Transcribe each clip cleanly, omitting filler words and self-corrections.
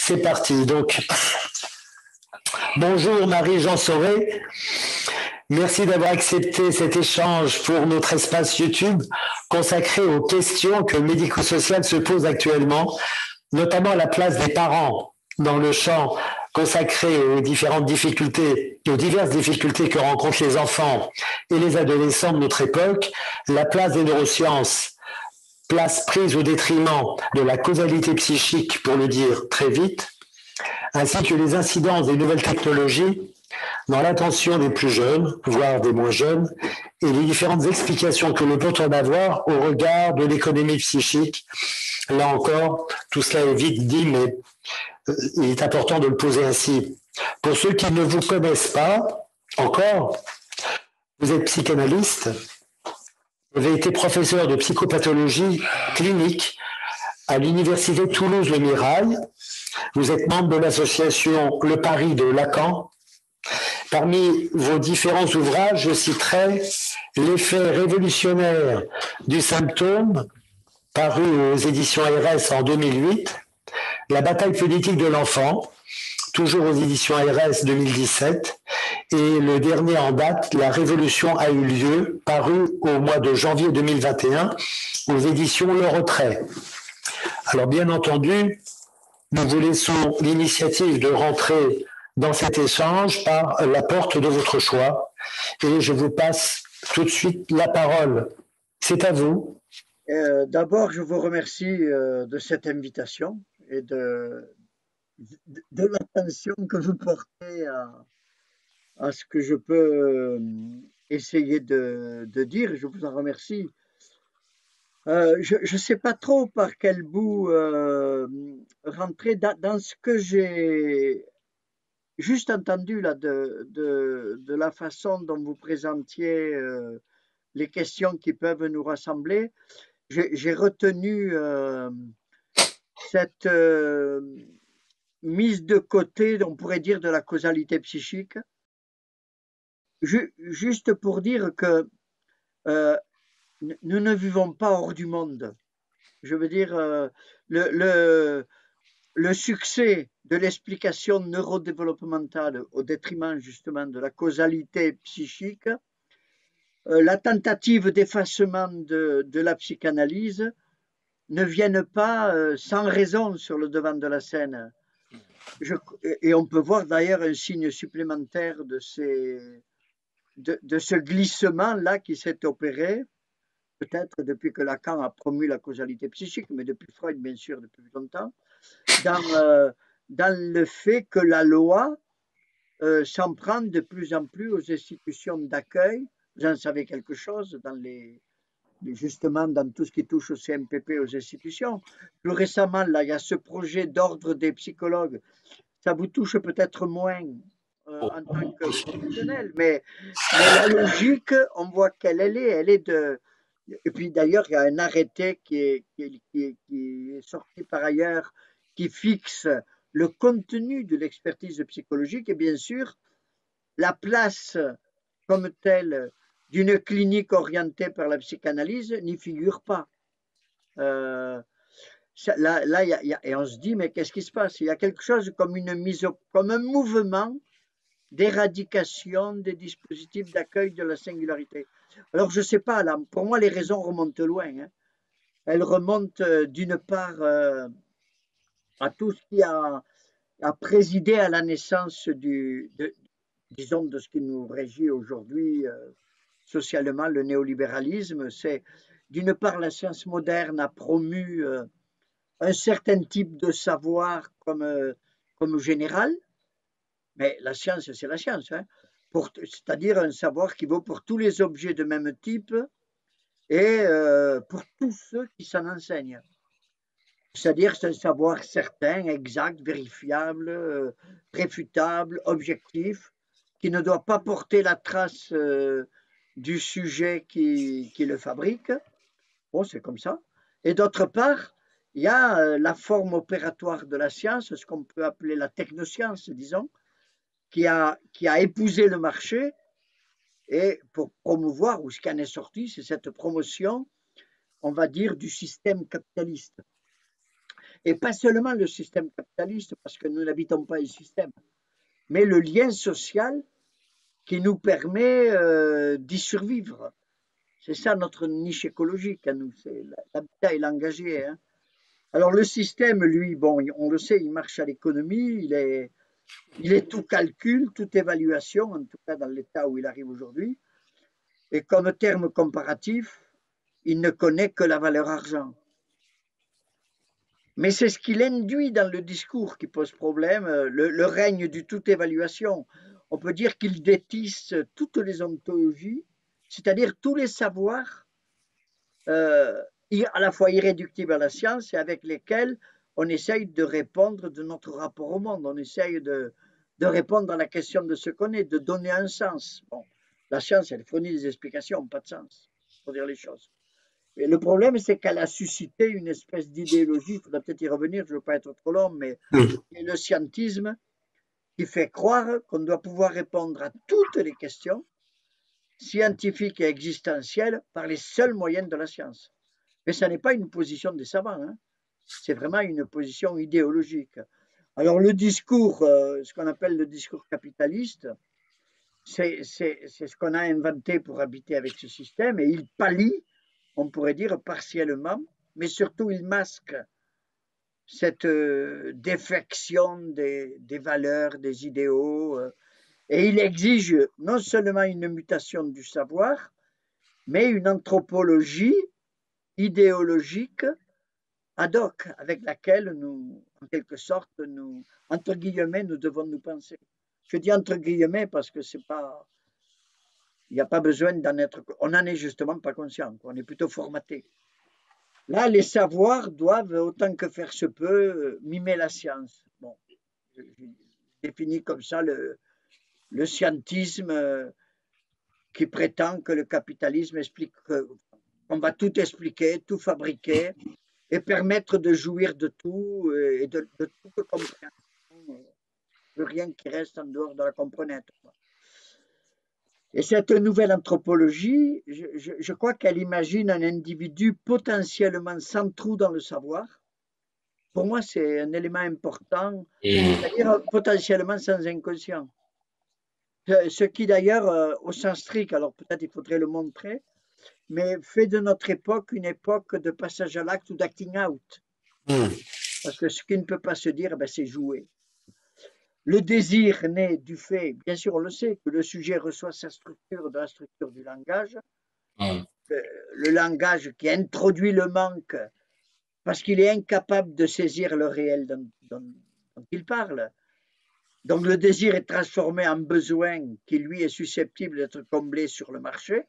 C'est parti. Donc, bonjour Marie-Jean Sauré. Merci d'avoir accepté cet échange pour notre espace YouTube consacré aux questions que le médico-social se pose actuellement, notamment la place des parents dans le champ consacré aux différentes difficultés, aux diverses difficultés que rencontrent les enfants et les adolescents de notre époque, la place des neurosciences, place prise au détriment de la causalité psychique, pour le dire très vite, ainsi que les incidences des nouvelles technologies dans l'attention des plus jeunes, voire des moins jeunes, et les différentes explications que l'on peut en avoir au regard de l'économie psychique. Là encore, tout cela est vite dit, mais il est important de le poser ainsi. Pour ceux qui ne vous connaissent pas encore, vous êtes psychanalyste, vous avez été professeur de psychopathologie clinique à l'université Toulouse-Le Mirail. Vous êtes membre de l'association Le Paris de Lacan. Parmi vos différents ouvrages, je citerai L'effet révolutionnaire du symptôme, paru aux éditions RS en 2008, La bataille politique de l'enfant, toujours aux éditions RS 2017, et le dernier en date, La révolution a eu lieu, paru au mois de janvier 2021 aux éditions Le Retrait. Alors bien entendu, nous vous laissons l'initiative de rentrer dans cet échange par la porte de votre choix et je vous passe tout de suite la parole. C'est à vous. D'abord, je vous remercie de cette invitation et de l'attention que vous portez à ce que je peux essayer de dire. Je vous en remercie. Je ne sais pas trop par quel bout rentrer dans ce que j'ai juste entendu là de la façon dont vous présentiez les questions qui peuvent nous rassembler. J'ai retenu cette mise de côté, on pourrait dire, de la causalité psychique, juste pour dire que nous ne vivons pas hors du monde. Je veux dire, le succès de l'explication neurodéveloppementale au détriment justement de la causalité psychique, la tentative d'effacement de la psychanalyse ne viennent pas sans raison sur le devant de la scène. Et on peut voir d'ailleurs un signe supplémentaire de ce glissement-là qui s'est opéré, peut-être depuis que Lacan a promu la causalité psychique, mais depuis Freud, bien sûr, depuis longtemps, dans le fait que la loi s'en prend de plus en plus aux institutions d'accueil. Vous en savez quelque chose justement dans tout ce qui touche au CMPP, aux institutions. Plus récemment, là, il y a ce projet d'ordre des psychologues. Ça vous touche peut-être moins en tant que professionnel, mais la logique, on voit qu'elle est. Elle est de. Et puis d'ailleurs, il y a un arrêté qui est sorti par ailleurs, qui fixe le contenu de l'expertise psychologique et bien sûr la place comme telle d'une clinique orientée par la psychanalyse n'y figure pas. Là, et on se dit, mais qu'est-ce qui se passe? Il y a quelque chose comme comme un mouvement d'éradication des dispositifs d'accueil de la singularité. Alors, je ne sais pas, là, pour moi, les raisons remontent loin. Hein. Elles remontent d'une part à tout ce qui a présidé à la naissance disons, de ce qui nous régit aujourd'hui socialement, le néolibéralisme. C'est d'une part la science moderne a promu un certain type de savoir comme général, mais la science, c'est la science, hein, c'est-à-dire un savoir qui vaut pour tous les objets de même type et pour tous ceux qui s'en enseignent. C'est-à-dire c'est un savoir certain, exact, vérifiable, réfutable, objectif, qui ne doit pas porter la trace du sujet qui le fabrique. Bon, c'est comme ça. Et d'autre part, il y a la forme opératoire de la science, ce qu'on peut appeler la technoscience, disons, qui a épousé le marché et pour promouvoir, ou ce qui en est sorti, c'est cette promotion, on va dire, du système capitaliste. Et pas seulement le système capitaliste, parce que nous n'habitons pas un système, mais le lien social qui nous permet d'y survivre. C'est ça notre niche écologique à nous, c'est l'habitat et l'engagé. Hein. Alors le système, lui, bon, on le sait, il marche à l'économie, il est tout calcul, toute évaluation, en tout cas dans l'état où il arrive aujourd'hui. Et comme terme comparatif, il ne connaît que la valeur argent. Mais c'est ce qu'il induit dans le discours qui pose problème, le règne du tout évaluation. On peut dire qu'il détisse toutes les ontologies, c'est-à-dire tous les savoirs euh, à la fois irréductibles à la science et avec lesquels on essaye de répondre de notre rapport au monde, on essaye de répondre à la question de ce qu'on est, de donner un sens. Bon, la science, elle fournit des explications, pas de sens, pour dire les choses. Et le problème, c'est qu'elle a suscité une espèce d'idéologie, il faudra peut-être y revenir, je ne veux pas être trop long, mais le scientisme qui fait croire qu'on doit pouvoir répondre à toutes les questions scientifiques et existentielles par les seuls moyens de la science. Mais ça n'est pas une position des savants, hein. C'est vraiment une position idéologique. Alors le discours, ce qu'on appelle le discours capitaliste, c'est ce qu'on a inventé pour habiter avec ce système et il pallie, on pourrait dire partiellement, mais surtout il masque cette défection des valeurs, des idéaux, et il exige non seulement une mutation du savoir, mais une anthropologie idéologique ad hoc avec laquelle nous, en quelque sorte, nous, entre guillemets, nous devons nous penser. Je dis entre guillemets parce que c'est pas, il n'y a pas besoin d'en être, on n'en est justement pas conscient, on est plutôt formaté. Là, les savoirs doivent, autant que faire se peut, mimer la science. Bon, je définis comme ça le scientisme qui prétend que le capitalisme explique qu'on va tout expliquer, tout fabriquer et permettre de jouir de tout et de toute compréhension, de rien qui reste en dehors de la comprenette. Et cette nouvelle anthropologie, je crois qu'elle imagine un individu potentiellement sans trou dans le savoir. Pour moi, c'est un élément important, c'est-à-dire potentiellement sans inconscient. Ce qui d'ailleurs, au sens strict, alors peut-être il faudrait le montrer, mais fait de notre époque une époque de passage à l'acte ou d'acting out. Parce que ce qui ne peut pas se dire, ben, c'est jouer. Le désir naît du fait, bien sûr on le sait, que le sujet reçoit sa structure de la structure du langage, le langage qui introduit le manque parce qu'il est incapable de saisir le réel dont il parle. Donc le désir est transformé en besoin qui lui est susceptible d'être comblé sur le marché.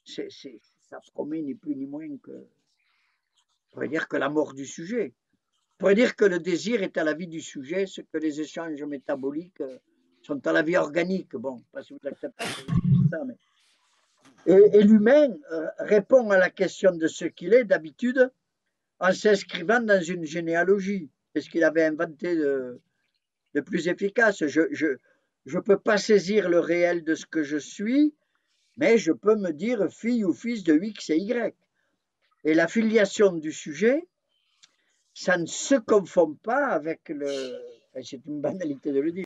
Ça promet ni plus ni moins que, on pourrait dire, que la mort du sujet. On pourrait dire que le désir est à la vie du sujet, ce que les échanges métaboliques sont à la vie organique. Bon, pas si vous acceptez ça, mais... Et l'humain répond à la question de ce qu'il est d'habitude en s'inscrivant dans une généalogie. C'est ce qu'il avait inventé de plus efficace. Je ne peux pas saisir le réel de ce que je suis, mais je peux me dire fille ou fils de X et Y. Et la filiation du sujet, ça ne se confond pas avec c'est une banalité de le dire,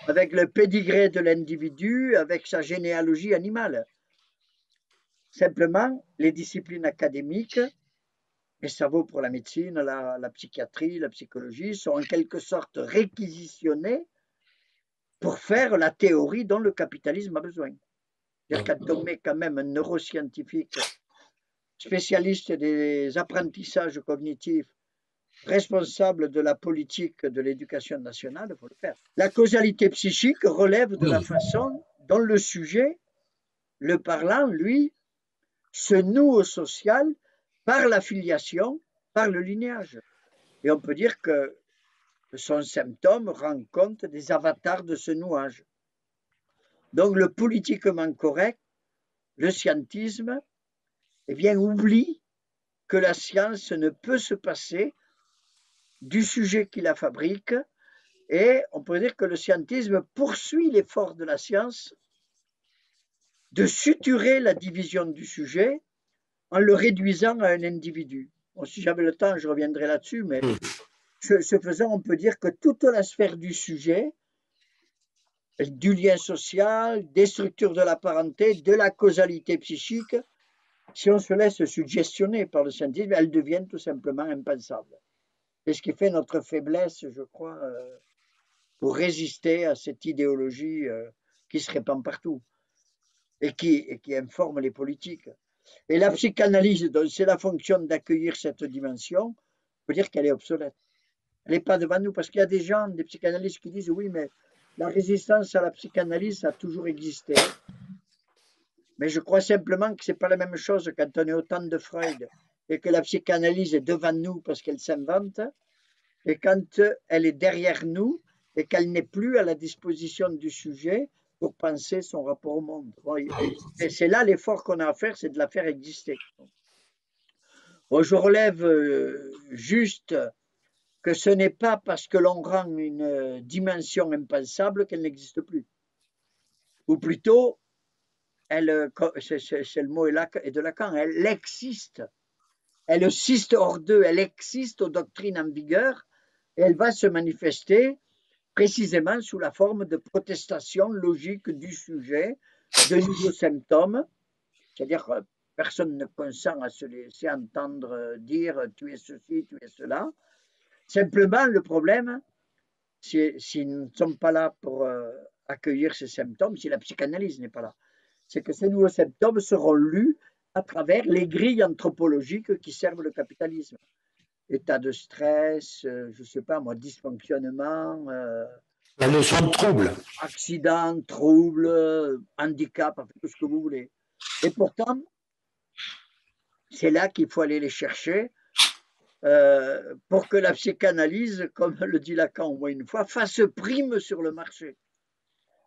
avec le pédigré de l'individu, avec sa généalogie animale. Simplement, les disciplines académiques, et ça vaut pour la médecine, la psychiatrie, la psychologie, sont en quelque sorte réquisitionnées pour faire la théorie dont le capitalisme a besoin. C'est-à-dire quand on met quand même un neuroscientifique spécialiste des apprentissages cognitifs, responsable de la politique de l'éducation nationale, il faut le faire. La causalité psychique relève de la façon dont le sujet, le parlant, lui, se noue au social par la filiation, par le lignage. Et on peut dire que son symptôme rend compte des avatars de ce nouage. Donc le politiquement correct, le scientisme, eh bien, oublie que la science ne peut se passer du sujet qui la fabrique, et on peut dire que le scientisme poursuit l'effort de la science de suturer la division du sujet en le réduisant à un individu. Bon, si j'avais le temps, je reviendrai là-dessus, mais Ce faisant, on peut dire que toute la sphère du sujet, du lien social, des structures de la parenté, de la causalité psychique, si on se laisse suggestionner par le scientisme, elles deviennent tout simplement impensables. C'est ce qui fait notre faiblesse, je crois, pour résister à cette idéologie qui se répand partout et qui informe les politiques. Et la psychanalyse, dont c'est la fonction d'accueillir cette dimension, on peut dire qu'elle est obsolète. Elle n'est pas devant nous, parce qu'il y a des gens, des psychanalystes qui disent oui, mais la résistance à la psychanalyse a toujours existé. Mais je crois simplement que ce n'est pas la même chose quand on est au temps de Freud et que la psychanalyse est devant nous parce qu'elle s'invente, et quand elle est derrière nous et qu'elle n'est plus à la disposition du sujet pour penser son rapport au monde. Et c'est là l'effort qu'on a à faire, c'est de la faire exister. Bon, je relève juste que ce n'est pas parce que l'on rend une dimension impensable qu'elle n'existe plus. Ou plutôt, c'est le mot est de Lacan, elle existe. Elle existe hors d'eux, elle existe aux doctrines en vigueur, et elle va se manifester précisément sous la forme de protestation logique du sujet, de nouveaux symptômes, c'est-à-dire que personne ne consent à se laisser entendre dire tu es ceci, tu es cela. Simplement, le problème, si nous ne sommes pas là pour accueillir ces symptômes, si la psychanalyse n'est pas là, c'est que ces nouveaux symptômes seront lus à travers les grilles anthropologiques qui servent le capitalisme. État de stress, je ne sais pas moi, dysfonctionnement, La notion de trouble. accident, trouble, handicap, tout ce que vous voulez. Et pourtant, c'est là qu'il faut aller les chercher pour que la psychanalyse, comme le dit Lacan au moins une fois, fasse prime sur le marché.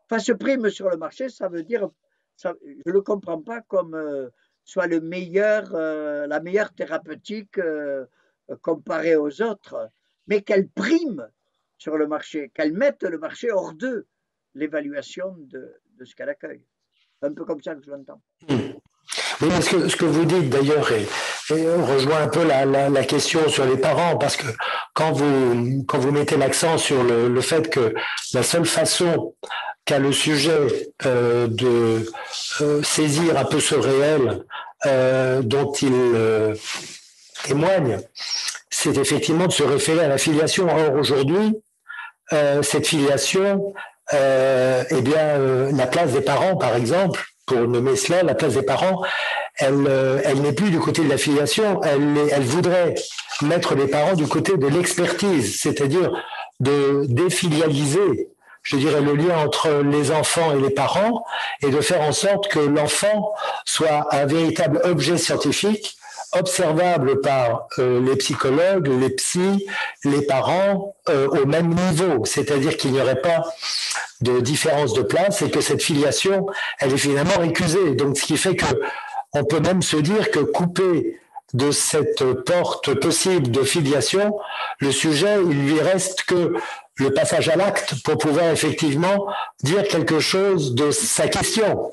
Fasse prime sur le marché, ça veut dire, ça, je ne le comprends pas comme soit le meilleur, la meilleure thérapeutique comparée aux autres, mais qu'elle prime sur le marché, qu'elle mette le marché hors d'eux, l'évaluation de ce qu'elle accueille. C'est un peu comme ça que je l'entends. Oui, mais ce que vous dites d'ailleurs rejoint un peu la question sur les parents, parce que quand vous mettez l'accent sur le fait que la seule façon qu'a le sujet de saisir un peu ce réel dont il témoigne, c'est effectivement de se référer à la filiation. Or, aujourd'hui, cette filiation, eh bien, la place des parents, par exemple, pour nommer cela, la place des parents, elle n'est plus du côté de la filiation, elle voudrait mettre les parents du côté de l'expertise, c'est-à-dire de défilialiser, je dirais, le lien entre les enfants et les parents, et de faire en sorte que l'enfant soit un véritable objet scientifique observable par les psychologues, les psys, les parents au même niveau, c'est-à-dire qu'il n'y aurait pas de différence de place et que cette filiation, elle est finalement récusée. Donc, ce qui fait que on peut même se dire que coupé de cette porte possible de filiation, le sujet, il lui reste que le passage à l'acte pour pouvoir effectivement dire quelque chose de sa question.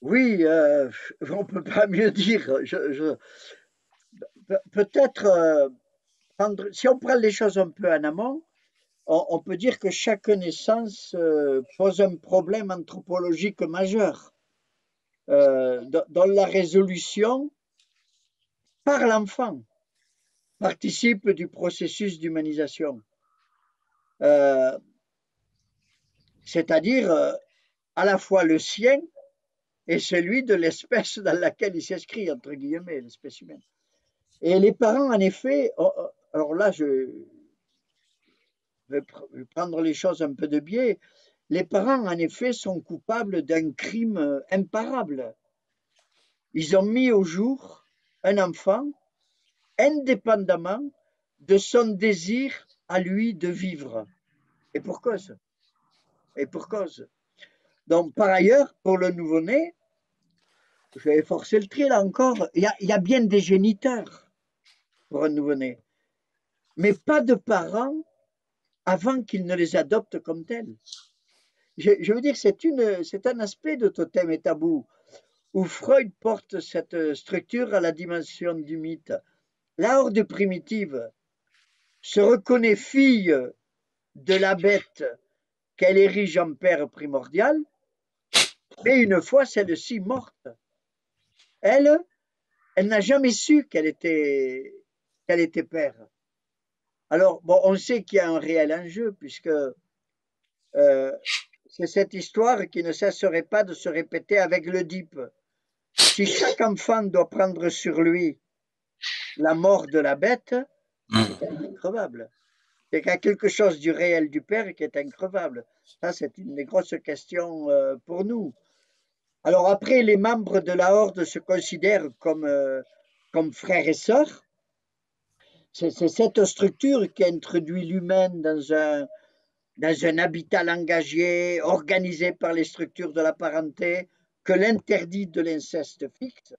Oui, on ne peut pas mieux dire. Peut-être, si on prend les choses un peu en amont, on peut dire que chaque naissance pose un problème anthropologique majeur, dont la résolution par l'enfant participe du processus d'humanisation. C'est-à-dire à la fois le sien et celui de l'espèce dans laquelle il s'inscrit, entre guillemets, l'espèce humaine. Et les parents, en effet, alors là, je vais prendre les choses un peu de biais, les parents, en effet, sont coupables d'un crime imparable. Ils ont mis au jour un enfant indépendamment de son désir à lui de vivre. Et pour cause. Et pour cause. Donc, par ailleurs, pour le nouveau-né, je vais forcer le trait là encore, il y a bien des géniteurs pour un nouveau-né, mais pas de parents avant qu'ils ne les adoptent comme tels. Je veux dire, c'est un aspect de Totem et Tabou où Freud porte cette structure à la dimension du mythe. La horde primitive se reconnaît fille de la bête qu'elle érige en père primordial, mais une fois celle-ci morte, elle, elle n'a jamais su qu'elle était père. Alors, bon, on sait qu'il y a un réel enjeu, puisque c'est cette histoire qui ne cesserait pas de se répéter avec l'Oedipe. Si chaque enfant doit prendre sur lui la mort de la bête, c'est increvable. C'est qu'il y a quelque chose du réel du père qui est increvable. Ça, c'est une des grosses questions pour nous. Alors après, les membres de la Horde se considèrent comme frères et sœurs. C'est cette structure qui introduit l'humain dans un habitat langagier organisé par les structures de la parenté que l'interdit de l'inceste fixe.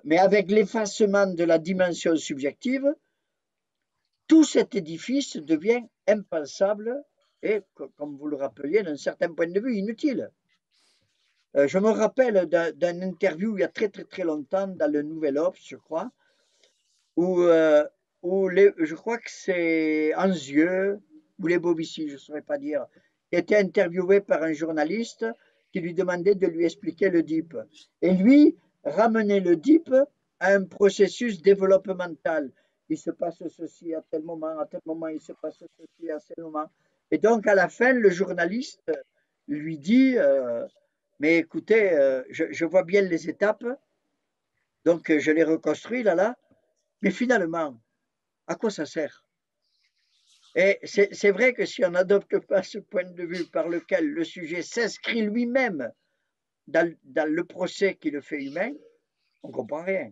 Mais avec l'effacement de la dimension subjective, tout cet édifice devient impensable et, comme vous le rappeliez, d'un certain point de vue, inutile. Je me rappelle d'un interview il y a très très très longtemps dans le Nouvel Obs, je crois, où je crois que c'est Anzieux ou les Bobici, je ne saurais pas dire, qui était interviewé par un journaliste qui lui demandait de lui expliquer le DIP. Et lui ramenait le DIP à un processus développemental. Il se passe ceci à tel moment, il se passe ceci à tel moment. Et donc, à la fin, le journaliste lui dit mais écoutez, je vois bien les étapes, donc je les reconstruis là, mais finalement, à quoi ça sert? Et c'est vrai que si on n'adopte pas ce point de vue par lequel le sujet s'inscrit lui-même dans le procès qui le fait humain, on ne comprend rien.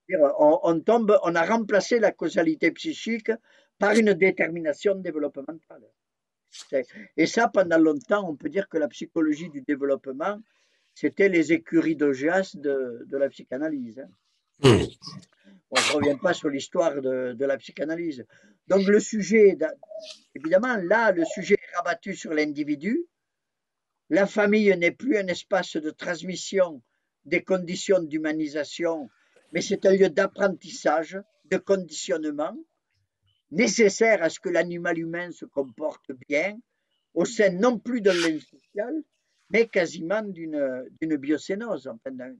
On a remplacé la causalité psychique par une détermination développementale. Et ça, pendant longtemps, on peut dire que la psychologie du développement, c'était les écuries d'Augias de la psychanalyse. Bon, je ne reviens pas sur l'histoire de la psychanalyse. Donc le sujet, évidemment, là, le sujet est rabattu sur l'individu. La famille n'est plus un espace de transmission des conditions d'humanisation, mais c'est un lieu d'apprentissage, de conditionnement, nécessaire à ce que l'animal humain se comporte bien, au sein non plus d'un lien social, mais quasiment d'une biocénose, enfin d'un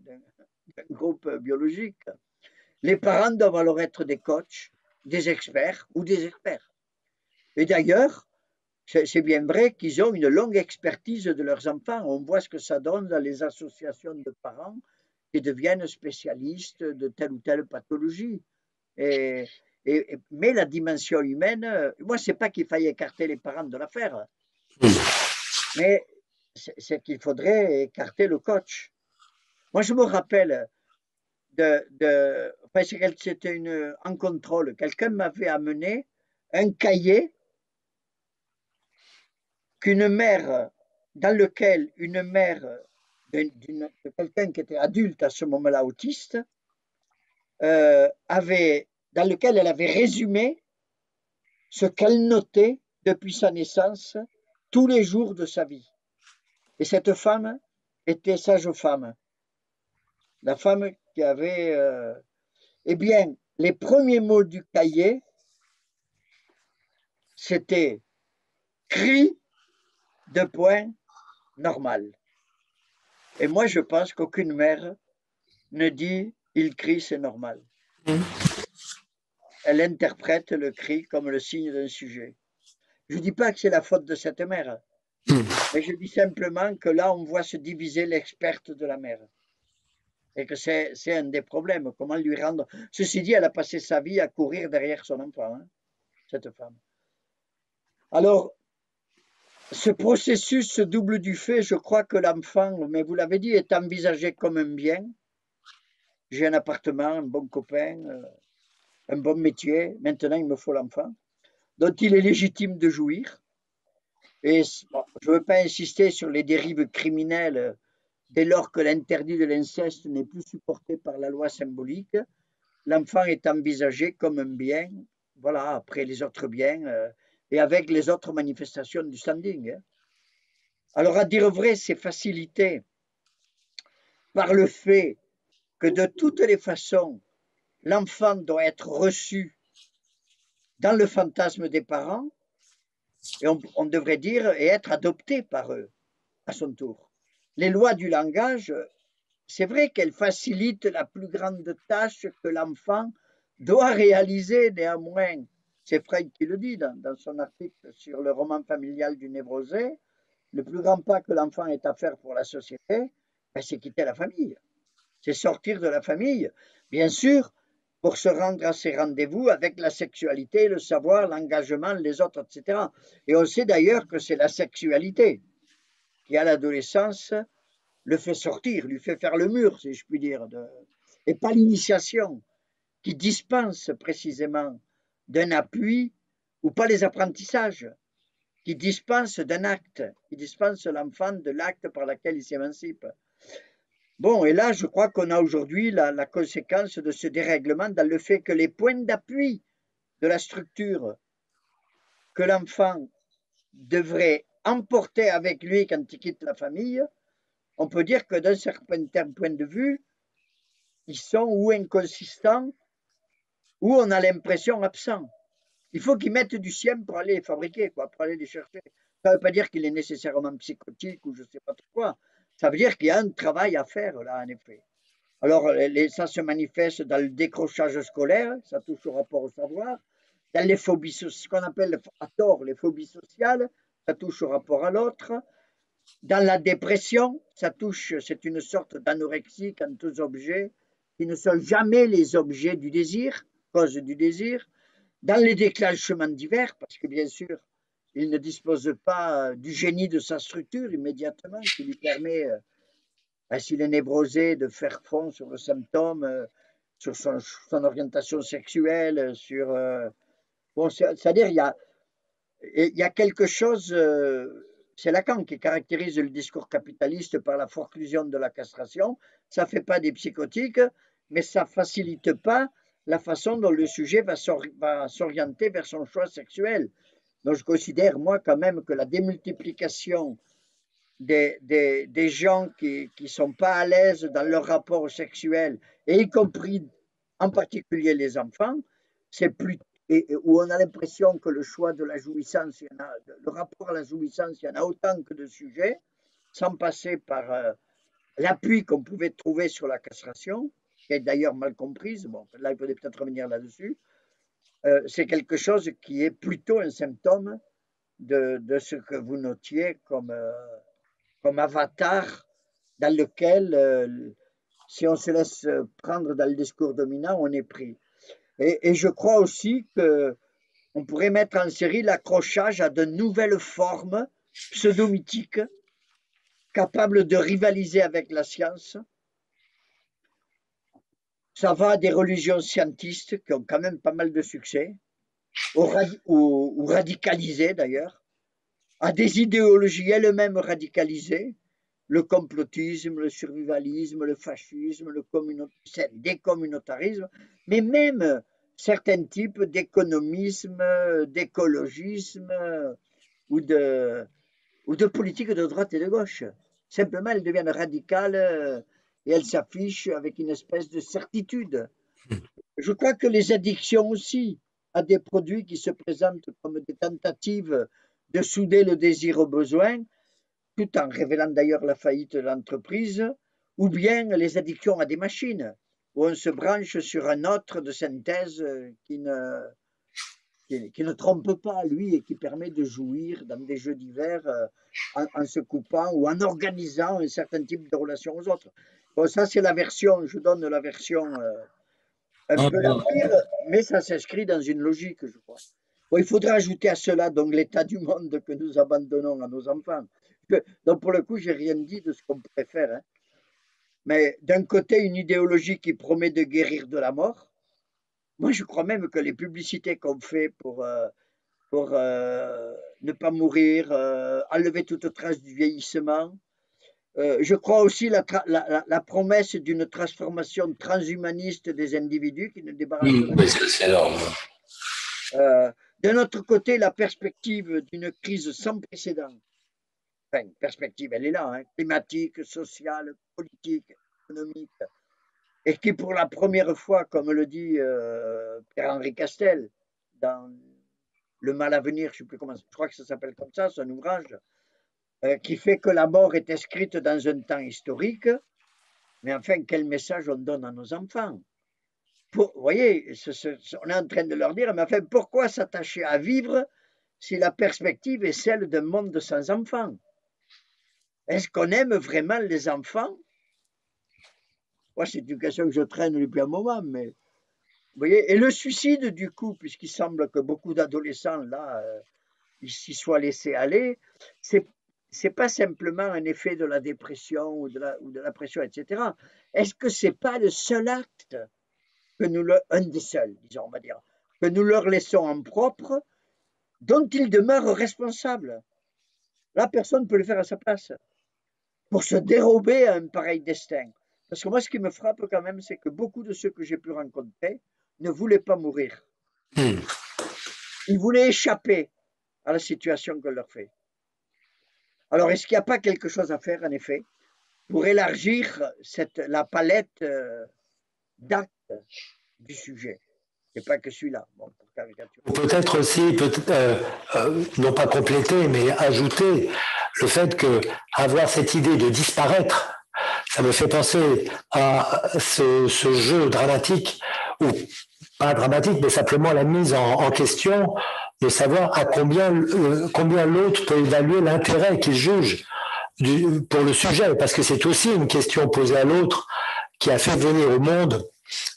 groupe biologique. Les parents doivent alors être des coachs, des experts ou des experts. Et d'ailleurs, c'est bien vrai qu'ils ont une longue expertise de leurs enfants. On voit ce que ça donne dans les associations de parents qui deviennent spécialistes de telle ou telle pathologie. Mais la dimension humaine, moi, c'est pas qu'il faille écarter les parents de l'affaire, mais c'est qu'il faudrait écarter le coach. Moi, je me rappelle enfin, c'était en contrôle, quelqu'un m'avait amené un cahier qu'une mère, dans lequel une mère de quelqu'un qui était adulte à ce moment-là, autiste, dans lequel elle avait résumé ce qu'elle notait depuis sa naissance tous les jours de sa vie. Et cette femme était sage-femme. La femme qui avait... eh bien, les premiers mots du cahier, c'était cri de point normal. Et moi, je pense qu'aucune mère ne dit il crie, c'est normal. Elle interprète le cri comme le signe d'un sujet. Je ne dis pas que c'est la faute de cette mère, mais je dis simplement que là, on voit se diviser l'experte de la mère. Et que c'est un des problèmes. Comment lui rendre. Ceci dit, elle a passé sa vie à courir derrière son enfant, hein, cette femme. Alors, ce processus se double du fait, je crois que l'enfant, mais vous l'avez dit, est envisagé comme un bien. J'ai un appartement, un bon copain, un bon métier. Maintenant, il me faut l'enfant, dont il est légitime de jouir. Et bon, je ne veux pas insister sur les dérives criminelles dès lors que l'interdit de l'inceste n'est plus supporté par la loi symbolique. L'enfant est envisagé comme un bien, voilà, après les autres biens et avec les autres manifestations du standing. Alors, à dire vrai, c'est facilité par le fait que de toutes les façons, l'enfant doit être reçu dans le fantasme des parents, et on devrait dire, et être adopté par eux à son tour. Les lois du langage, c'est vrai qu'elles facilitent la plus grande tâche que l'enfant doit réaliser néanmoins. C'est Freud qui le dit dans son article sur le roman familial du névrosé. Le plus grand pas que l'enfant ait à faire pour la société, ben, c'est quitter la famille. C'est sortir de la famille. Bien sûr, pour se rendre à ces rendez-vous avec la sexualité, le savoir, l'engagement, les autres, etc. Et on sait d'ailleurs que c'est la sexualité qui, à l'adolescence, le fait sortir, lui fait faire le mur, si je puis dire, et pas l'initiation, qui dispense précisément d'un appui, ou pas les apprentissages, qui dispense d'un acte, qui dispense l'enfant de l'acte par lequel il s'émancipe. Bon, et là, je crois qu'on a aujourd'hui la conséquence de ce dérèglement dans le fait que les points d'appui de la structure que l'enfant devrait emporter avec lui quand il quitte la famille, on peut dire que d'un certain point de vue, ils sont ou inconsistants ou on a l'impression absents. Il faut qu'ils mettent du sien pour aller les fabriquer, quoi, pour aller les chercher. Ça ne veut pas dire qu'il est nécessairement psychotique ou je ne sais pas trop quoi. Ça veut dire qu'il y a un travail à faire là, en effet. Alors, ça se manifeste dans le décrochage scolaire, ça touche au rapport au savoir, dans les phobies, ce qu'on appelle à tort les phobies sociales, ça touche au rapport à l'autre, dans la dépression, ça touche, c'est une sorte d'anorexie quant aux objets qui ne sont jamais les objets du désir, cause du désir, dans les déclenchements divers, parce que bien sûr, il ne dispose pas du génie de sa structure immédiatement, qui lui permet, s'il est névrosé, de faire fond sur le symptôme, sur son orientation sexuelle, sur... bon, c'est-à-dire, il y a quelque chose, c'est Lacan qui caractérise le discours capitaliste par la forclusion de la castration. Ça ne fait pas des psychotiques, mais ça ne facilite pas la façon dont le sujet va s'orienter vers son choix sexuel. Donc je considère, moi, quand même, que la démultiplication des gens qui ne sont pas à l'aise dans leur rapport sexuel, et y compris en particulier les enfants, c'est plus où on a l'impression que le choix de la jouissance, le rapport à la jouissance, il y en a autant que de sujets, sans passer par l'appui qu'on pouvait trouver sur la castration, qui est d'ailleurs mal comprise. Bon, là, il faudrait peut-être revenir là-dessus. C'est quelque chose qui est plutôt un symptôme de ce que vous notiez comme avatar dans lequel, si on se laisse prendre dans le discours dominant, on est pris. Et je crois aussi qu'on pourrait mettre en série l'accrochage à de nouvelles formes pseudo-mythiques capables de rivaliser avec la science. Ça va des religions scientistes qui ont quand même pas mal de succès, ou radicalisées d'ailleurs, à des idéologies elles-mêmes radicalisées, le complotisme, le survivalisme, le fascisme, le décommunautarisme, mais même certains types d'économisme, d'écologisme ou de politique de droite et de gauche. Simplement, elles deviennent radicales et elles s'affichent avec une espèce de certitude. Je crois que les addictions aussi à des produits qui se présentent comme des tentatives de souder le désir au besoin, tout en révélant d'ailleurs la faillite de l'entreprise, ou bien les addictions à des machines, où on se branche sur un autre de synthèse qui ne trompe pas, lui, et qui permet de jouir dans des jeux divers en se coupant ou en organisant un certain type de relation aux autres. Bon, ça, c'est la version, je donne la version un peu la pire, mais ça s'inscrit dans une logique, je crois. Bon, il faudra ajouter à cela donc l'état du monde que nous abandonnons à nos enfants. Donc pour le coup, j'ai rien dit de ce qu'on pourrait faire. Hein. Mais d'un côté, une idéologie qui promet de guérir de la mort. Moi, je crois même que les publicités qu'on fait pour ne pas mourir, enlever toute trace du vieillissement. Je crois aussi la promesse d'une transformation transhumaniste des individus qui ne débarrassent Oui, c'est énorme. D'un autre côté, la perspective d'une crise sans précédent. Enfin, perspective, elle est là, hein, climatique, sociale, politique, économique, et qui pour la première fois, comme le dit Pierre-Henri Castel, dans Le mal à venir, je sais plus comment, je crois que ça s'appelle comme ça, c'est un ouvrage qui fait que la mort est inscrite dans un temps historique, mais enfin, quel message on donne à nos enfants? Vous voyez, on est en train de leur dire, mais enfin, pourquoi s'attacher à vivre si la perspective est celle d'un monde sans enfants? Est-ce qu'on aime vraiment les enfants? Moi, c'est une question que je traîne depuis un moment, mais vous voyez, et le suicide, du coup, puisqu'il semble que beaucoup d'adolescents, là, ils s'y soient laissés aller, c'est c'est pas simplement un effet de la dépression ou de la pression, etc. Est-ce que c'est pas le seul acte que un des seuls, disons, on va dire, que nous leur laissons en propre, dont ils demeurent responsables? Là, personne ne peut le faire à sa place pour se dérober à un pareil destin. Parce que moi, ce qui me frappe quand même, c'est que beaucoup de ceux que j'ai pu rencontrer ne voulaient pas mourir. Ils voulaient échapper à la situation qu'on leur fait. Alors, est-ce qu'il n'y a pas quelque chose à faire, en effet, pour élargir la palette d'actes du sujet? Et pas que celui-là. Bon, peut-être aussi, non pas compléter, mais ajouter le fait que avoir cette idée de disparaître, ça me fait penser à ce jeu dramatique, ou pas dramatique, mais simplement la mise en question de savoir à combien l'autre peut évaluer l'intérêt qu'il juge pour le sujet, parce que c'est aussi une question posée à l'autre qui a fait venir au monde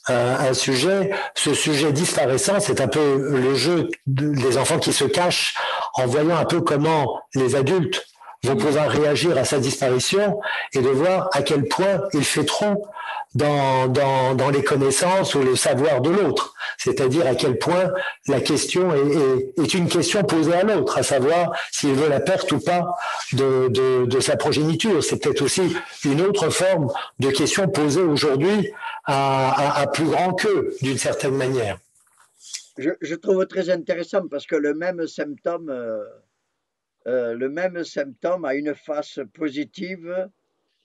un sujet. Ce sujet disparaissant, c'est un peu le jeu des enfants qui se cachent en voyant un peu comment les adultes vont pouvoir réagir à sa disparition et de voir à quel point ils fêteront dans les connaissances ou le savoir de l'autre. C'est-à-dire à quel point la question est une question posée à l'autre, à savoir s'il veut la perte ou pas de sa progéniture. C'est peut-être aussi une autre forme de question posée aujourd'hui à plus grand qu'eux, d'une certaine manière. Je trouve très intéressant parce que le même symptôme a une face positive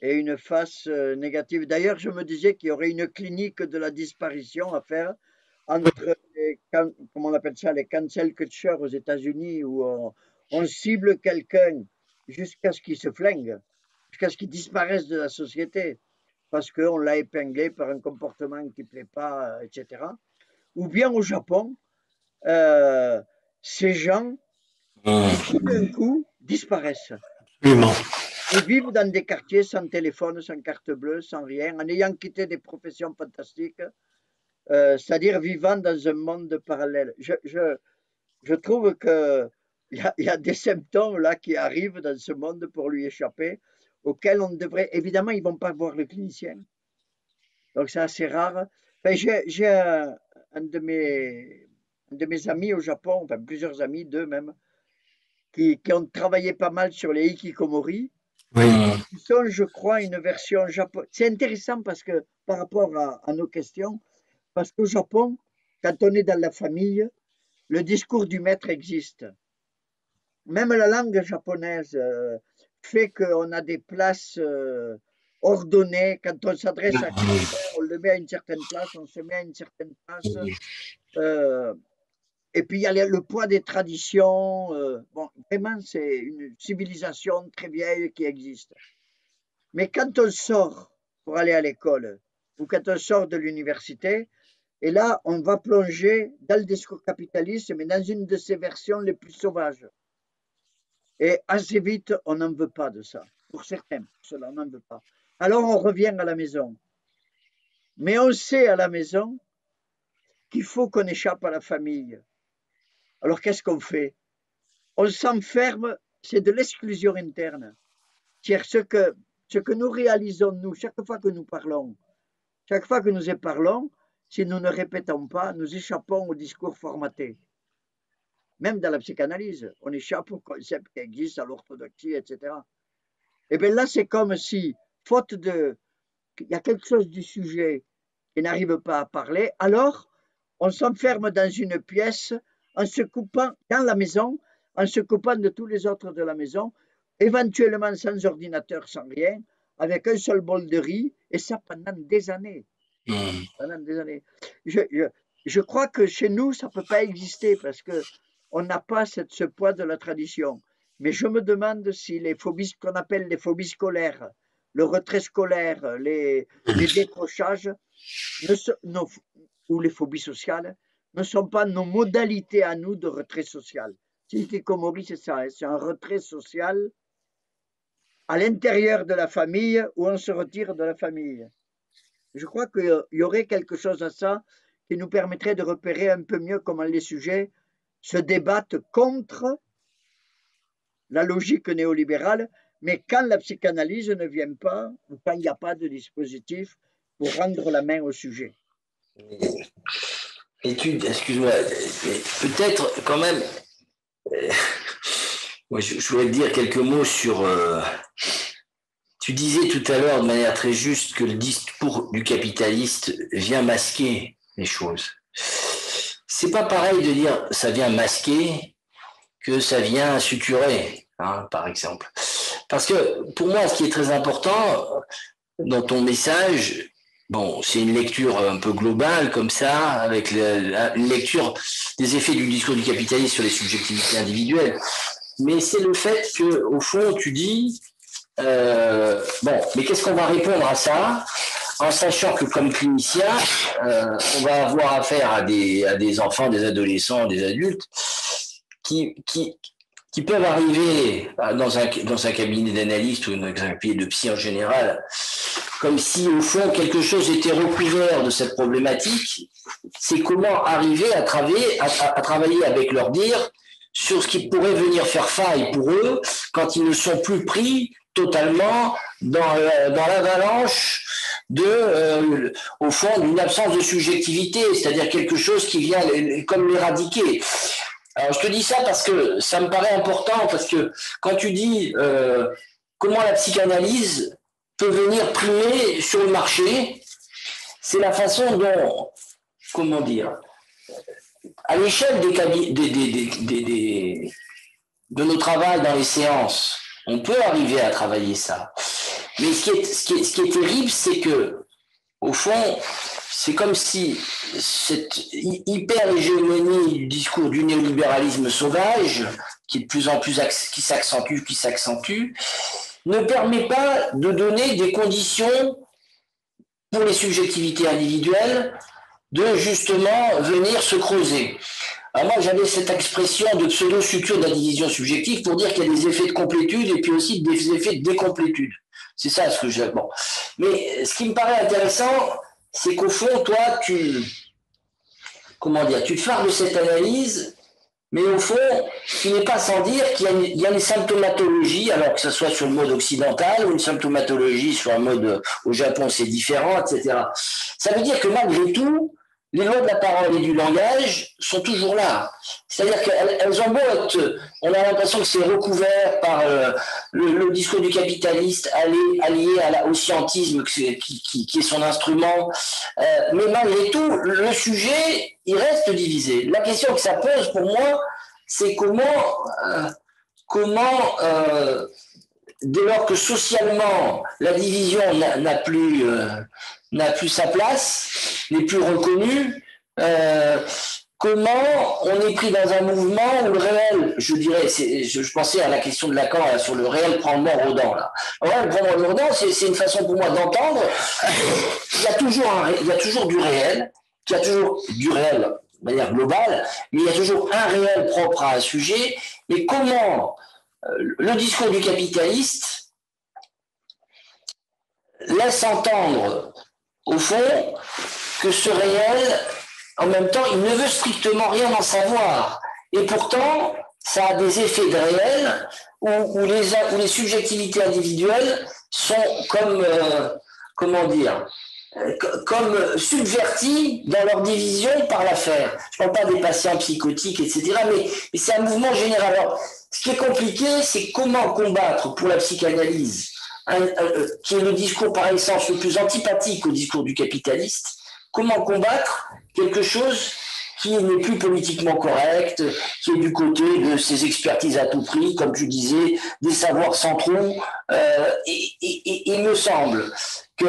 et une face négative. D'ailleurs, je me disais qu'il y aurait une clinique de la disparition à faire entre comment on appelle ça, les cancel culture aux États-Unis, où on cible quelqu'un jusqu'à ce qu'il se flingue, jusqu'à ce qu'il disparaisse de la société, parce qu'on l'a épinglé par un comportement qui ne plaît pas, etc. Ou bien au Japon, ces gens qui d'un coup disparaissent. Absolument. Ils vivent dans des quartiers sans téléphone, sans carte bleue, sans rien, en ayant quitté des professions fantastiques, c'est-à-dire vivant dans un monde parallèle. Je trouve qu'il y a des symptômes là qui arrivent dans ce monde pour lui échapper, auxquels on devrait. Évidemment, ils ne vont pas voir le clinicien. Donc, c'est assez rare. Enfin, j'ai un de mes amis au Japon, enfin plusieurs amis, deux même, qui ont travaillé pas mal sur les hikikomori. Oui. Qui sont, je crois, une version japonaise. C'est intéressant parce que, par rapport à nos questions, parce qu'au Japon, quand on est dans la famille, le discours du maître existe. Même la langue japonaise fait qu'on a des places ordonnées. Quand on s'adresse à quelqu'un, on le met à une certaine place, on se met à une certaine place. Et puis il y a le poids des traditions. Bon, vraiment, c'est une civilisation très vieille qui existe. Mais quand on sort pour aller à l'école, ou quand on sort de l'université, et là, on va plonger dans le discours capitaliste, mais dans une de ses versions les plus sauvages. Et assez vite, on n'en veut pas de ça. Pour certains, cela, on n'en veut pas. Alors, on revient à la maison. Mais on sait à la maison qu'il faut qu'on échappe à la famille. Alors, qu'est-ce qu'on fait? On s'enferme, c'est de l'exclusion interne. C'est-à-dire ce que nous réalisons, nous, chaque fois que nous parlons, chaque fois que nous parlons, si nous ne répétons pas, nous échappons au discours formaté. Même dans la psychanalyse, on échappe au concept qui existe, à l'orthodoxie, etc. Et bien là, c'est comme si, faute de... Il y a quelque chose du sujet qui n'arrive pas à parler, alors on s'enferme dans une pièce en se coupant, dans la maison, en se coupant de tous les autres de la maison, éventuellement sans ordinateur, sans rien, avec un seul bol de riz, et ça pendant des années. Pendant des années. Je crois que chez nous, ça ne peut pas exister parce que on n'a pas ce poids de la tradition. Mais je me demande si les phobies, qu'on appelle les phobies scolaires, le retrait scolaire, les décrochages, ou les phobies sociales, ne sont pas nos modalités à nous de retrait social. Hikikomori, c'est ça, c'est un retrait social à l'intérieur de la famille où on se retire de la famille. Je crois qu'il y aurait quelque chose à ça qui nous permettrait de repérer un peu mieux comment les sujets se débattent contre la logique néolibérale, mais quand la psychanalyse ne vient pas, ou quand il n'y a pas de dispositif pour rendre la main au sujet. Excuse-moi, peut-être quand même, moi, je voulais dire quelques mots sur... tu disais tout à l'heure de manière très juste que le discours du capitaliste vient masquer les choses. C'est pas pareil de dire ça vient masquer que ça vient suturer, hein, par exemple. Parce que pour moi, ce qui est très important dans ton message, bon, c'est une lecture un peu globale comme ça, avec une lecture des effets du discours du capitalisme sur les subjectivités individuelles. Mais c'est le fait que, au fond, tu dis, bon, mais qu'est-ce qu'on va répondre à ça, en sachant que comme clinicien, on va avoir affaire à des enfants, des adolescents, des adultes qui peuvent arriver dans un cabinet d'analyste ou dans un cabinet de psy en général, comme si au fond quelque chose était recouvert de cette problématique. C'est comment arriver à travailler avec leur dire sur ce qui pourrait venir faire faille pour eux quand ils ne sont plus pris totalement dans l'avalanche au fond, d'une absence de subjectivité, c'est-à-dire quelque chose qui vient comme l'éradiquer. Alors, je te dis ça parce que ça me paraît important, parce que quand tu dis comment la psychanalyse peut venir primer sur le marché, c'est la façon dont, comment dire, à l'échelle de nos travails dans les séances, on peut arriver à travailler ça. Mais ce qui est terrible, c'est que, au fond, c'est comme si cette hyper-hégémonie du discours du néolibéralisme sauvage, qui est de plus en plus qui s'accentue, ne permet pas de donner des conditions pour les subjectivités individuelles de justement venir se creuser. Alors moi, j'avais cette expression de pseudo-structure de la division subjective pour dire qu'il y a des effets de complétude et puis aussi des effets de décomplétude. C'est ça ce que j'ai. Bon. Mais ce qui me paraît intéressant, c'est qu'au fond, toi, tu te fares de cette analyse, mais au fond, tu n'es pas sans dire qu'il y a une symptomatologie, alors que ce soit sur le mode occidental ou une symptomatologie sur un mode au Japon, c'est différent, etc. Ça veut dire que malgré tout, les lois de la parole et du langage sont toujours là. C'est-à-dire qu'elles ont beau être, on a l'impression que c'est recouvert par le discours du capitaliste allié au scientisme qui est son instrument, mais malgré tout, le sujet, il reste divisé. La question que ça pose pour moi, c'est comment dès lors que socialement la division n'a plus sa place, n'est plus reconnue, comment on est pris dans un mouvement où le réel, je dirais, je pensais à la question de Lacan là, sur le réel prend le mort aux dents. Là. Le réel prend le mort aux dents, c'est une façon pour moi d'entendre. Il y a toujours du réel, de manière globale, mais il y a toujours un réel propre à un sujet. Et comment le discours du capitaliste laisse entendre, au fond, que ce réel, en même temps, il ne veut strictement rien en savoir. Et pourtant, ça a des effets de réel où les subjectivités individuelles sont comme, comme subverties dans leur division par l'affaire. Je ne parle pas des patients psychotiques, etc., mais c'est un mouvement général. Alors, ce qui est compliqué, c'est comment combattre pour la psychanalyse, qui est le discours par essence le plus antipathique au discours du capitaliste, comment combattre quelque chose qui n'est plus politiquement correct, qui est du côté de ces expertises à tout prix, comme tu disais, des savoirs centraux. Et il me semble que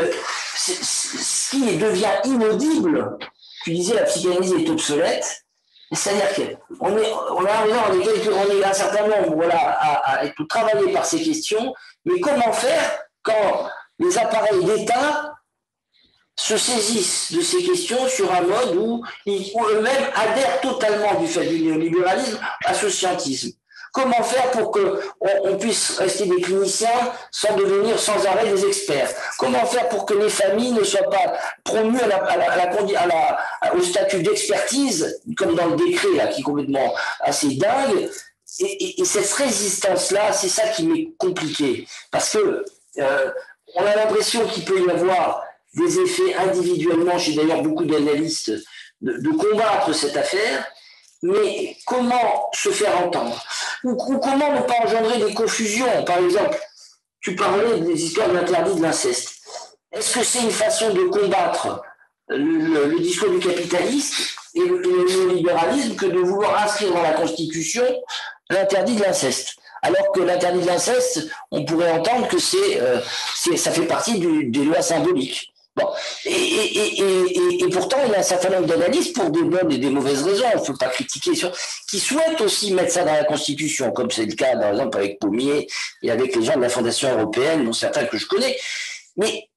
ce qui devient inaudible, tu disais la psychanalyse est obsolète, C'est-à-dire qu'on est, on est un certain nombre voilà, à être travaillé par ces questions, mais comment faire quand les appareils d'État se saisissent de ces questions sur un mode où eux-mêmes adhèrent totalement du fait du néolibéralisme à ce scientisme. Comment faire pour qu'on puisse rester des cliniciens sans devenir sans arrêt des experts? Comment faire pour que les familles ne soient pas promues au statut d'expertise, comme dans le décret, là, qui est complètement assez dingue? Et cette résistance-là, c'est ça qui m'est compliqué. Parce que on a l'impression qu'il peut y avoir des effets individuellement, chez d'ailleurs beaucoup d'analystes, de combattre cette affaire, mais comment se faire entendre ou comment ne pas engendrer des confusions? Par exemple, tu parlais des histoires d'interdit de l'inceste. Est-ce que c'est une façon de combattre le discours du capitaliste et le néolibéralisme que de vouloir inscrire dans la Constitution l'interdit de l'inceste? Alors que l'interdit de l'inceste, on pourrait entendre que ça fait partie des lois symboliques. Bon. Et pourtant, il y a un certain nombre d'analystes, pour des bonnes et des mauvaises raisons, il ne faut pas critiquer, qui souhaitent aussi mettre ça dans la Constitution, comme c'est le cas, par exemple, avec Pommier et avec les gens de la Fondation européenne, dont certains que je connais. Mais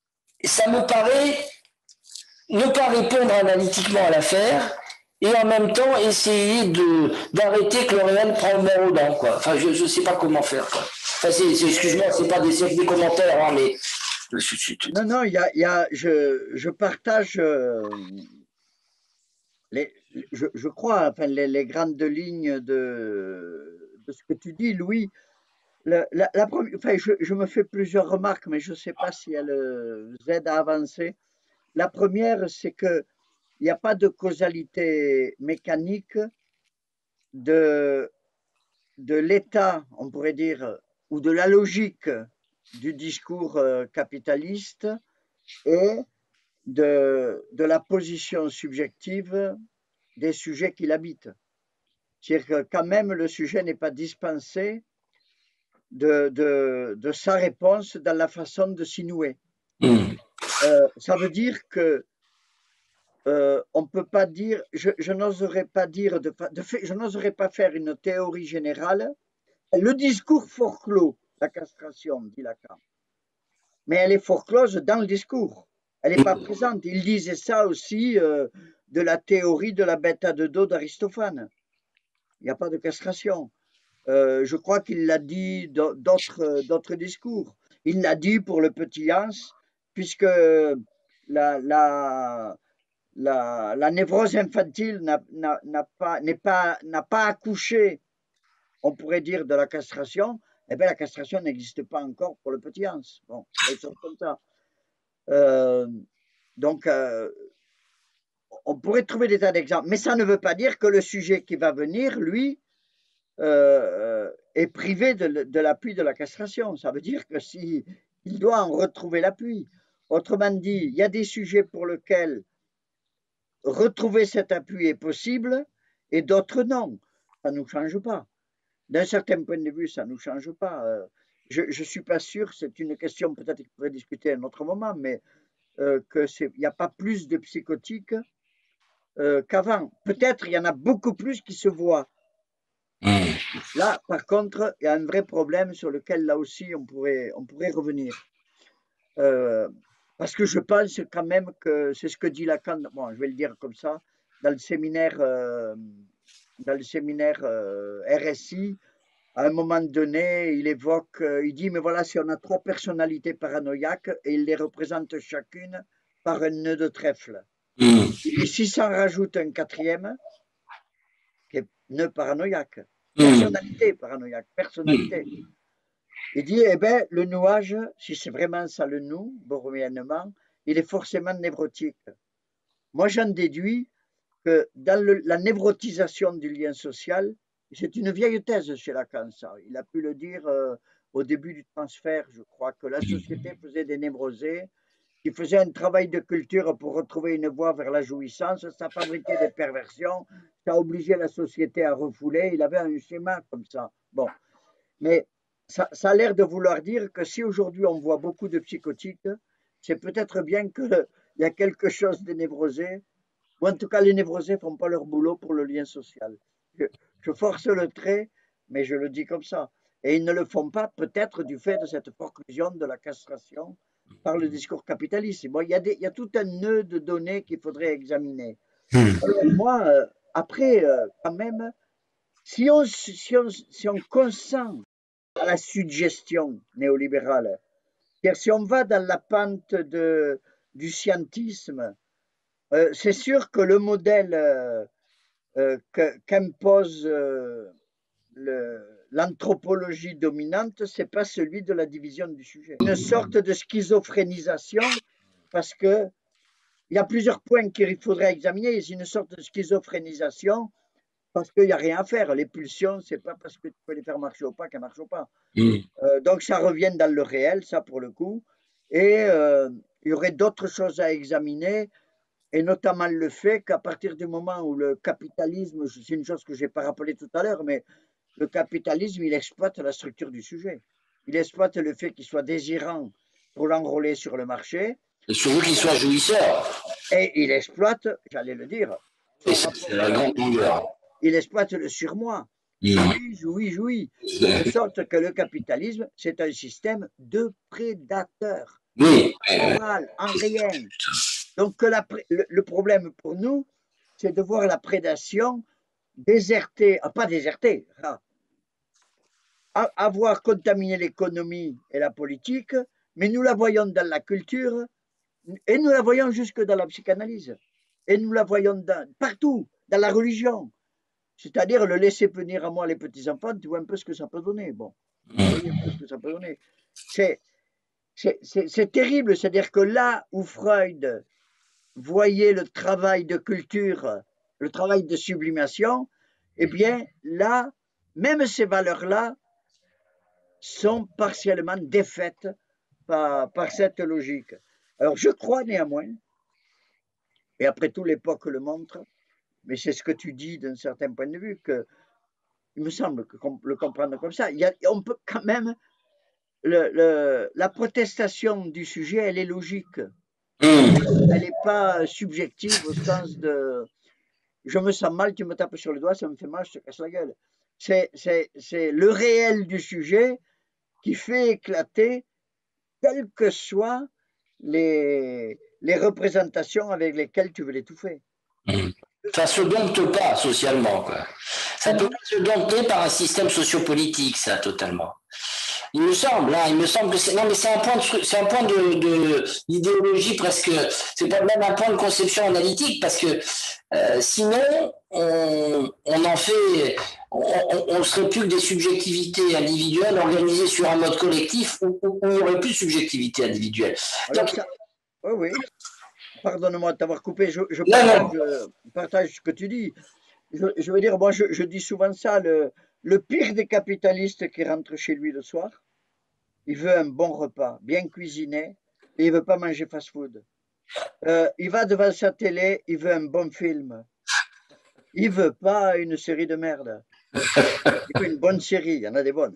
ça me paraît ne pas répondre analytiquement à l'affaire et en même temps essayer d'arrêter que le réel prend le maire aux dents, quoi. Enfin, je ne sais pas comment faire, quoi. Enfin, excuse-moi, c'est pas des commentaires, hein, mais... Non, je partage je crois, enfin, les grandes lignes de ce que tu dis, Louis. Enfin, je me fais plusieurs remarques, mais je ne sais pas si elles aident à avancer. La première, c'est qu'il n'y a pas de causalité mécanique de l'état, on pourrait dire, ou de la logique du discours capitaliste et de la position subjective des sujets qui l'habitent. C'est-à-dire que quand même le sujet n'est pas dispensé de sa réponse dans la façon de s'y nouer. Ça veut dire que on peut pas dire, je n'oserais pas dire, je n'oserais pas faire une théorie générale. Le discours forclos, la castration, dit Lacan, mais elle est forclose dans le discours. Elle n'est pas présente. Il disait ça aussi de la théorie de la bête à deux dos d'Aristophane. Il n'y a pas de castration. Je crois qu'il l'a dit d'autres discours. Il l'a dit pour le petit Hans, puisque la névrose infantile n'a pas accouché, on pourrait dire, de la castration. Eh bien, la castration n'existe pas encore pour le petit Hans. Bon, des choses comme ça. Donc, on pourrait trouver des tas d'exemples, mais ça ne veut pas dire que le sujet qui va venir, lui, est privé de l'appui de la castration. Ça veut dire que il doit en retrouver l'appui. Autrement dit, il y a des sujets pour lesquels retrouver cet appui est possible et d'autres non. Ça ne nous change pas. D'un certain point de vue, ça ne nous change pas. Je ne suis pas sûr, c'est une question peut-être qu'il pourrait discuter à un autre moment, mais qu'il n'y a pas plus de psychotiques qu'avant. Peut-être il y en a beaucoup plus qui se voient. Là, par contre, il y a un vrai problème sur lequel, là aussi, on pourrait revenir. Parce que je pense quand même que c'est ce que dit Lacan, bon, je vais le dire comme ça, dans le séminaire RSI, à un moment donné, il évoque, il dit, mais voilà, si on a 3 personnalités paranoïaques et il les représente chacune par un nœud de trèfle. Et si s'en rajoute un 4e, qui est nœud paranoïaque, personnalité paranoïaque, personnalité. Il dit, eh bien, le nouage, si c'est vraiment ça le nous, borroméennement, il est forcément névrotique. Moi, j'en déduis que dans la névrotisation du lien social, c'est une vieille thèse chez Lacan, ça. Il a pu le dire au début du transfert, je crois, que la société faisait des névrosés, qui faisaient un travail de culture pour retrouver une voie vers la jouissance, ça fabriquait des perversions, ça obligeait la société à refouler, il avait un schéma comme ça. Bon, mais ça a l'air de vouloir dire que si aujourd'hui on voit beaucoup de psychotiques, c'est peut-être bien qu'il y a quelque chose de névrosé ou en tout cas les névrosés font pas leur boulot pour le lien social. Je, je force le trait, mais je le dis comme ça. Et ils ne le font pas peut-être du fait de cette forclusion de la castration par le discours capitaliste. Bon, il y a tout un nœud de données qu'il faudrait examiner. Alors moi, après, quand même, si on consent à la suggestion néolibérale, c'est-à-dire si on va dans la pente du scientisme, c'est sûr que le modèle qu'impose l'anthropologie dominante, c'est pas celui de la division du sujet. Une sorte de schizophrénisation, parce que il y a plusieurs points qu'il faudrait examiner. C'est une sorte de schizophrénisation parce qu'il n'y a rien à faire. Les pulsions, c'est pas parce que tu peux les faire marcher ou pas qu'elles ne marchent pas. Donc ça revient dans le réel, ça pour le coup. Et il y aurait d'autres choses à examiner, et notamment le fait qu'à partir du moment où le capitalisme, c'est une chose que je n'ai pas rappelé tout à l'heure, mais le capitalisme, il exploite la structure du sujet. Il exploite le fait qu'il soit désirant pour l'enrôler sur le marché. Et surtout qu'il soit jouisseur. Et il exploite, j'allais le dire, C'est la grande longueur. il exploite le surmoi. Jouit. De sorte que le capitalisme, c'est un système de prédateurs. Oui. En rien. Donc le problème pour nous, c'est de voir la prédation déserter, pas déserter, avoir contaminé l'économie et la politique, mais nous la voyons dans la culture, et nous la voyons jusque dans la psychanalyse, et nous la voyons partout, dans la religion. C'est-à-dire le laisser venir à moi les petits-enfants, tu vois un peu ce que ça peut donner. Bon, vous voyez un peu ce que ça peut donner. C'est terrible, c'est-à-dire que là où Freud voyait le travail de culture, le travail de sublimation, eh bien là, même ces valeurs-là sont partiellement défaites par cette logique. Alors je crois néanmoins, et après tout l'époque le montre, mais c'est ce que tu dis d'un certain point de vue, que il me semble qu'on le comprendre comme ça. On peut quand même, la protestation du sujet, elle est logique. Elle n'est pas subjective au sens de je me sens mal, tu me tapes sur le doigt, ça me fait mal, je te casse la gueule. C'est le réel du sujet qui fait éclater, quelles que soient les représentations avec lesquelles tu veux l'étouffer. Ça se dompte pas socialement, quoi. Ça peut pas se dompter par un système sociopolitique, ça, totalement. Il me semble que c'est, non, mais c'est un point d'idéologie presque, c'est pas même un point de conception analytique, parce que sinon, on en fait, on serait plus que des subjectivités individuelles organisées sur un mode collectif où il n'y aurait plus de subjectivité individuelle. Alors ça, oui. Pardonne-moi de t'avoir coupé, je partage ce que tu dis. Je veux dire, moi je dis souvent ça, le pire des capitalistes qui rentre chez lui le soir, il veut un bon repas, bien cuisiné, et il veut pas manger fast-food. Il va devant sa télé, il veut un bon film. Il veut pas une série de merde. Il veut une bonne série, il y en a des bonnes.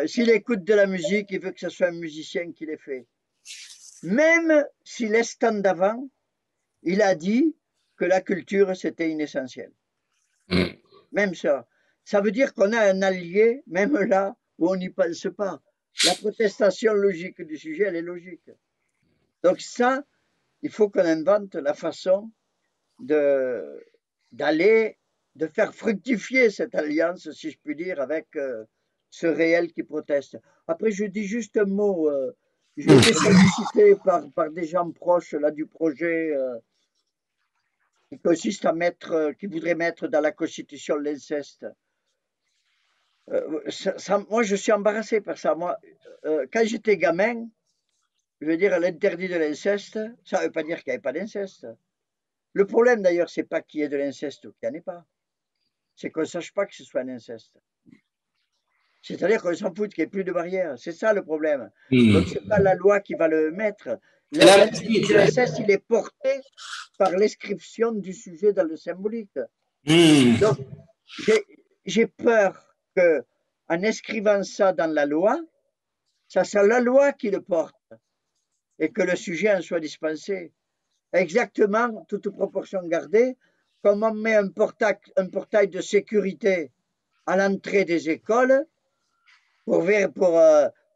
S'il écoute de la musique, il veut que ce soit un musicien qui l'ait fait. Même si l'instant d'avant, il a dit que la culture, c'était inessentiel. Même ça. Ça veut dire qu'on a un allié, même là où on n'y pense pas. La protestation logique du sujet, elle est logique. Donc ça, il faut qu'on invente la façon de faire fructifier cette alliance, si je puis dire, avec ce réel qui proteste. Après, je dis juste un mot. J'ai été sollicité par des gens proches là, du projet qui consiste à qui voudrait mettre dans la Constitution l'inceste. Moi, je suis embarrassé par ça. Moi, quand j'étais gamin, je veux dire, l'interdit de l'inceste, ça ne veut pas dire qu'il n'y avait pas d'inceste. Le problème, d'ailleurs, c'est pas qu'il y ait de l'inceste ou qu'il n'y en ait pas. C'est qu'on ne sache pas que ce soit un inceste. C'est-à-dire qu'on s'en fout qu'il n'y ait plus de barrière. C'est ça le problème. Donc, ce n'est pas la loi qui va le mettre. L'inceste, il est porté par l'inscription du sujet dans le symbolique. Donc, j'ai peur qu'en inscrivant ça dans la loi, ça soit la loi qui le porte et que le sujet en soit dispensé. exactement, toute proportion gardée, comme on met un portail de sécurité à l'entrée des écoles pour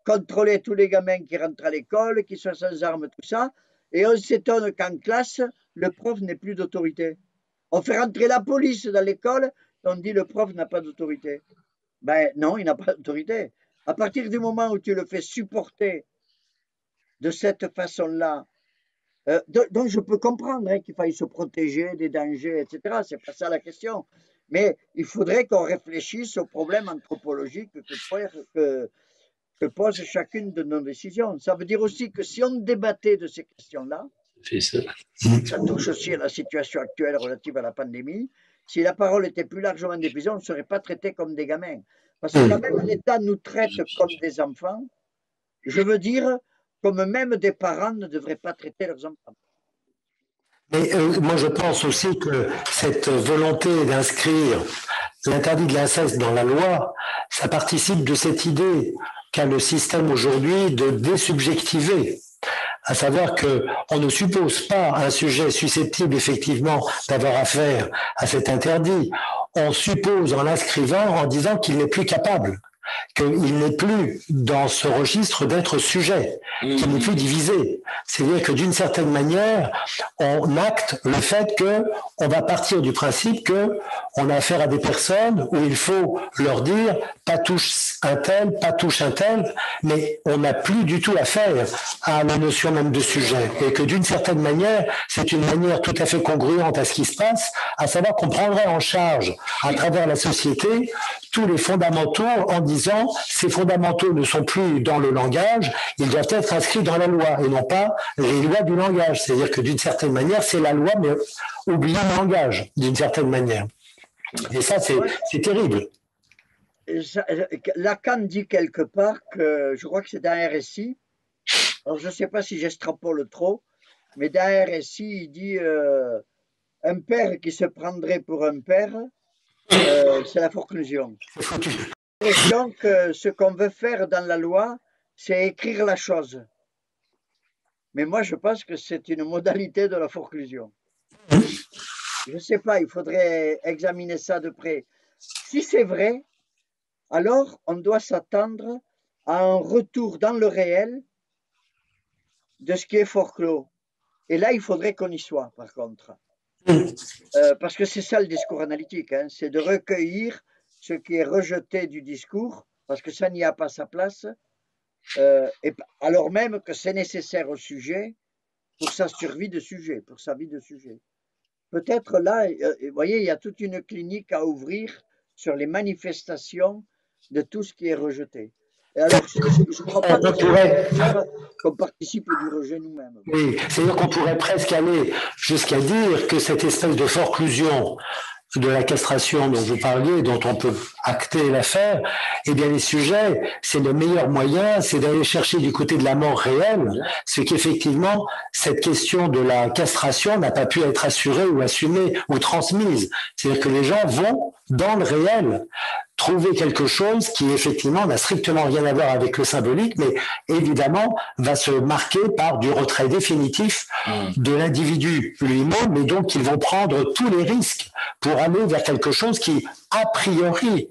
contrôler tous les gamins qui rentrent à l'école, qui soient sans armes, tout ça. Et on s'étonne qu'en classe, le prof n'ait plus d'autorité. On fait rentrer la police dans l'école et on dit le prof n'a pas d'autorité. Ben non, il n'a pas d'autorité. À partir du moment où tu le fais supporter de cette façon-là, donc je peux comprendre qu'il faille se protéger des dangers, etc. C'est pas ça la question. Mais il faudrait qu'on réfléchisse aux problèmes anthropologiques que pose chacune de nos décisions. Ça veut dire aussi que si on débattait de ces questions-là, ça touche aussi à la situation actuelle relative à la pandémie, si la parole était plus largement diffusée, on ne serait pas traités comme des gamins. Parce que quand même l'État nous traite comme des enfants, je veux dire, comme même des parents ne devraient pas traiter leurs enfants. Mais moi, je pense aussi que cette volonté d'inscrire l'interdit de l'inceste dans la loi, ça participe de cette idée qu'a le système aujourd'hui de désubjectiver. À savoir qu'on ne suppose pas un sujet susceptible effectivement d'avoir affaire à cet interdit. On suppose en l'inscrivant en disant qu'il n'est plus capable, qu'il n'est plus dans ce registre d'être sujet, qu'il n'est plus divisé. C'est-à-dire que d'une certaine manière, on acte le fait qu'on va partir du principe qu'on a affaire à des personnes où il faut leur dire pas touche un tel, pas touche un tel, mais on n'a plus du tout affaire à la notion même de sujet. Et que d'une certaine manière, c'est une manière tout à fait congruente à ce qui se passe, à savoir qu'on prendrait en charge à travers la société tous les fondamentaux en disant ces fondamentaux ne sont plus dans le langage, ils doivent être inscrits dans la loi et non pas les lois du langage. C'est-à-dire que d'une certaine manière, c'est la loi, mais oubliant le langage, d'une certaine manière. Et ça, c'est terrible. Lacan dit quelque part que, je crois que c'est dans RSI, alors je ne sais pas si j'extrapole trop, mais dans RSI, il dit un père qui se prendrait pour un père, c'est la forclusion. J'ai l'impression que ce qu'on veut faire dans la loi, c'est écrire la chose. Mais moi, je pense que c'est une modalité de la forclusion. Je ne sais pas, il faudrait examiner ça de près. Si c'est vrai, alors on doit s'attendre à un retour dans le réel de ce qui est forclos. Et là, il faudrait qu'on y soit, par contre. Parce que c'est ça le discours analytique, hein, c'est de recueillir ce qui est rejeté du discours, parce que ça n'y a pas sa place, et alors même que c'est nécessaire au sujet pour sa survie de sujet, pour sa vie de sujet. Peut-être là, vous voyez, il y a toute une clinique à ouvrir sur les manifestations de tout ce qui est rejeté. Et alors, je ne crois pas qu'on participe du rejet nous-mêmes. Oui, c'est-à-dire qu'on pourrait presque aller jusqu'à dire que cette espèce de forclusion de la castration dont vous parliez, dont on peut acter l'affaire, eh bien les sujets, c'est le meilleur moyen, c'est d'aller chercher du côté de la mort réelle, ce qu'effectivement, cette question de la castration n'a pas pu être assurée ou assumée ou transmise. C'est-à-dire que les gens vont dans le réel trouver quelque chose qui effectivement n'a strictement rien à voir avec le symbolique, mais évidemment va se marquer par du retrait définitif de l'individu lui-même, mais donc ils vont prendre tous les risques pour aller vers quelque chose qui, a priori,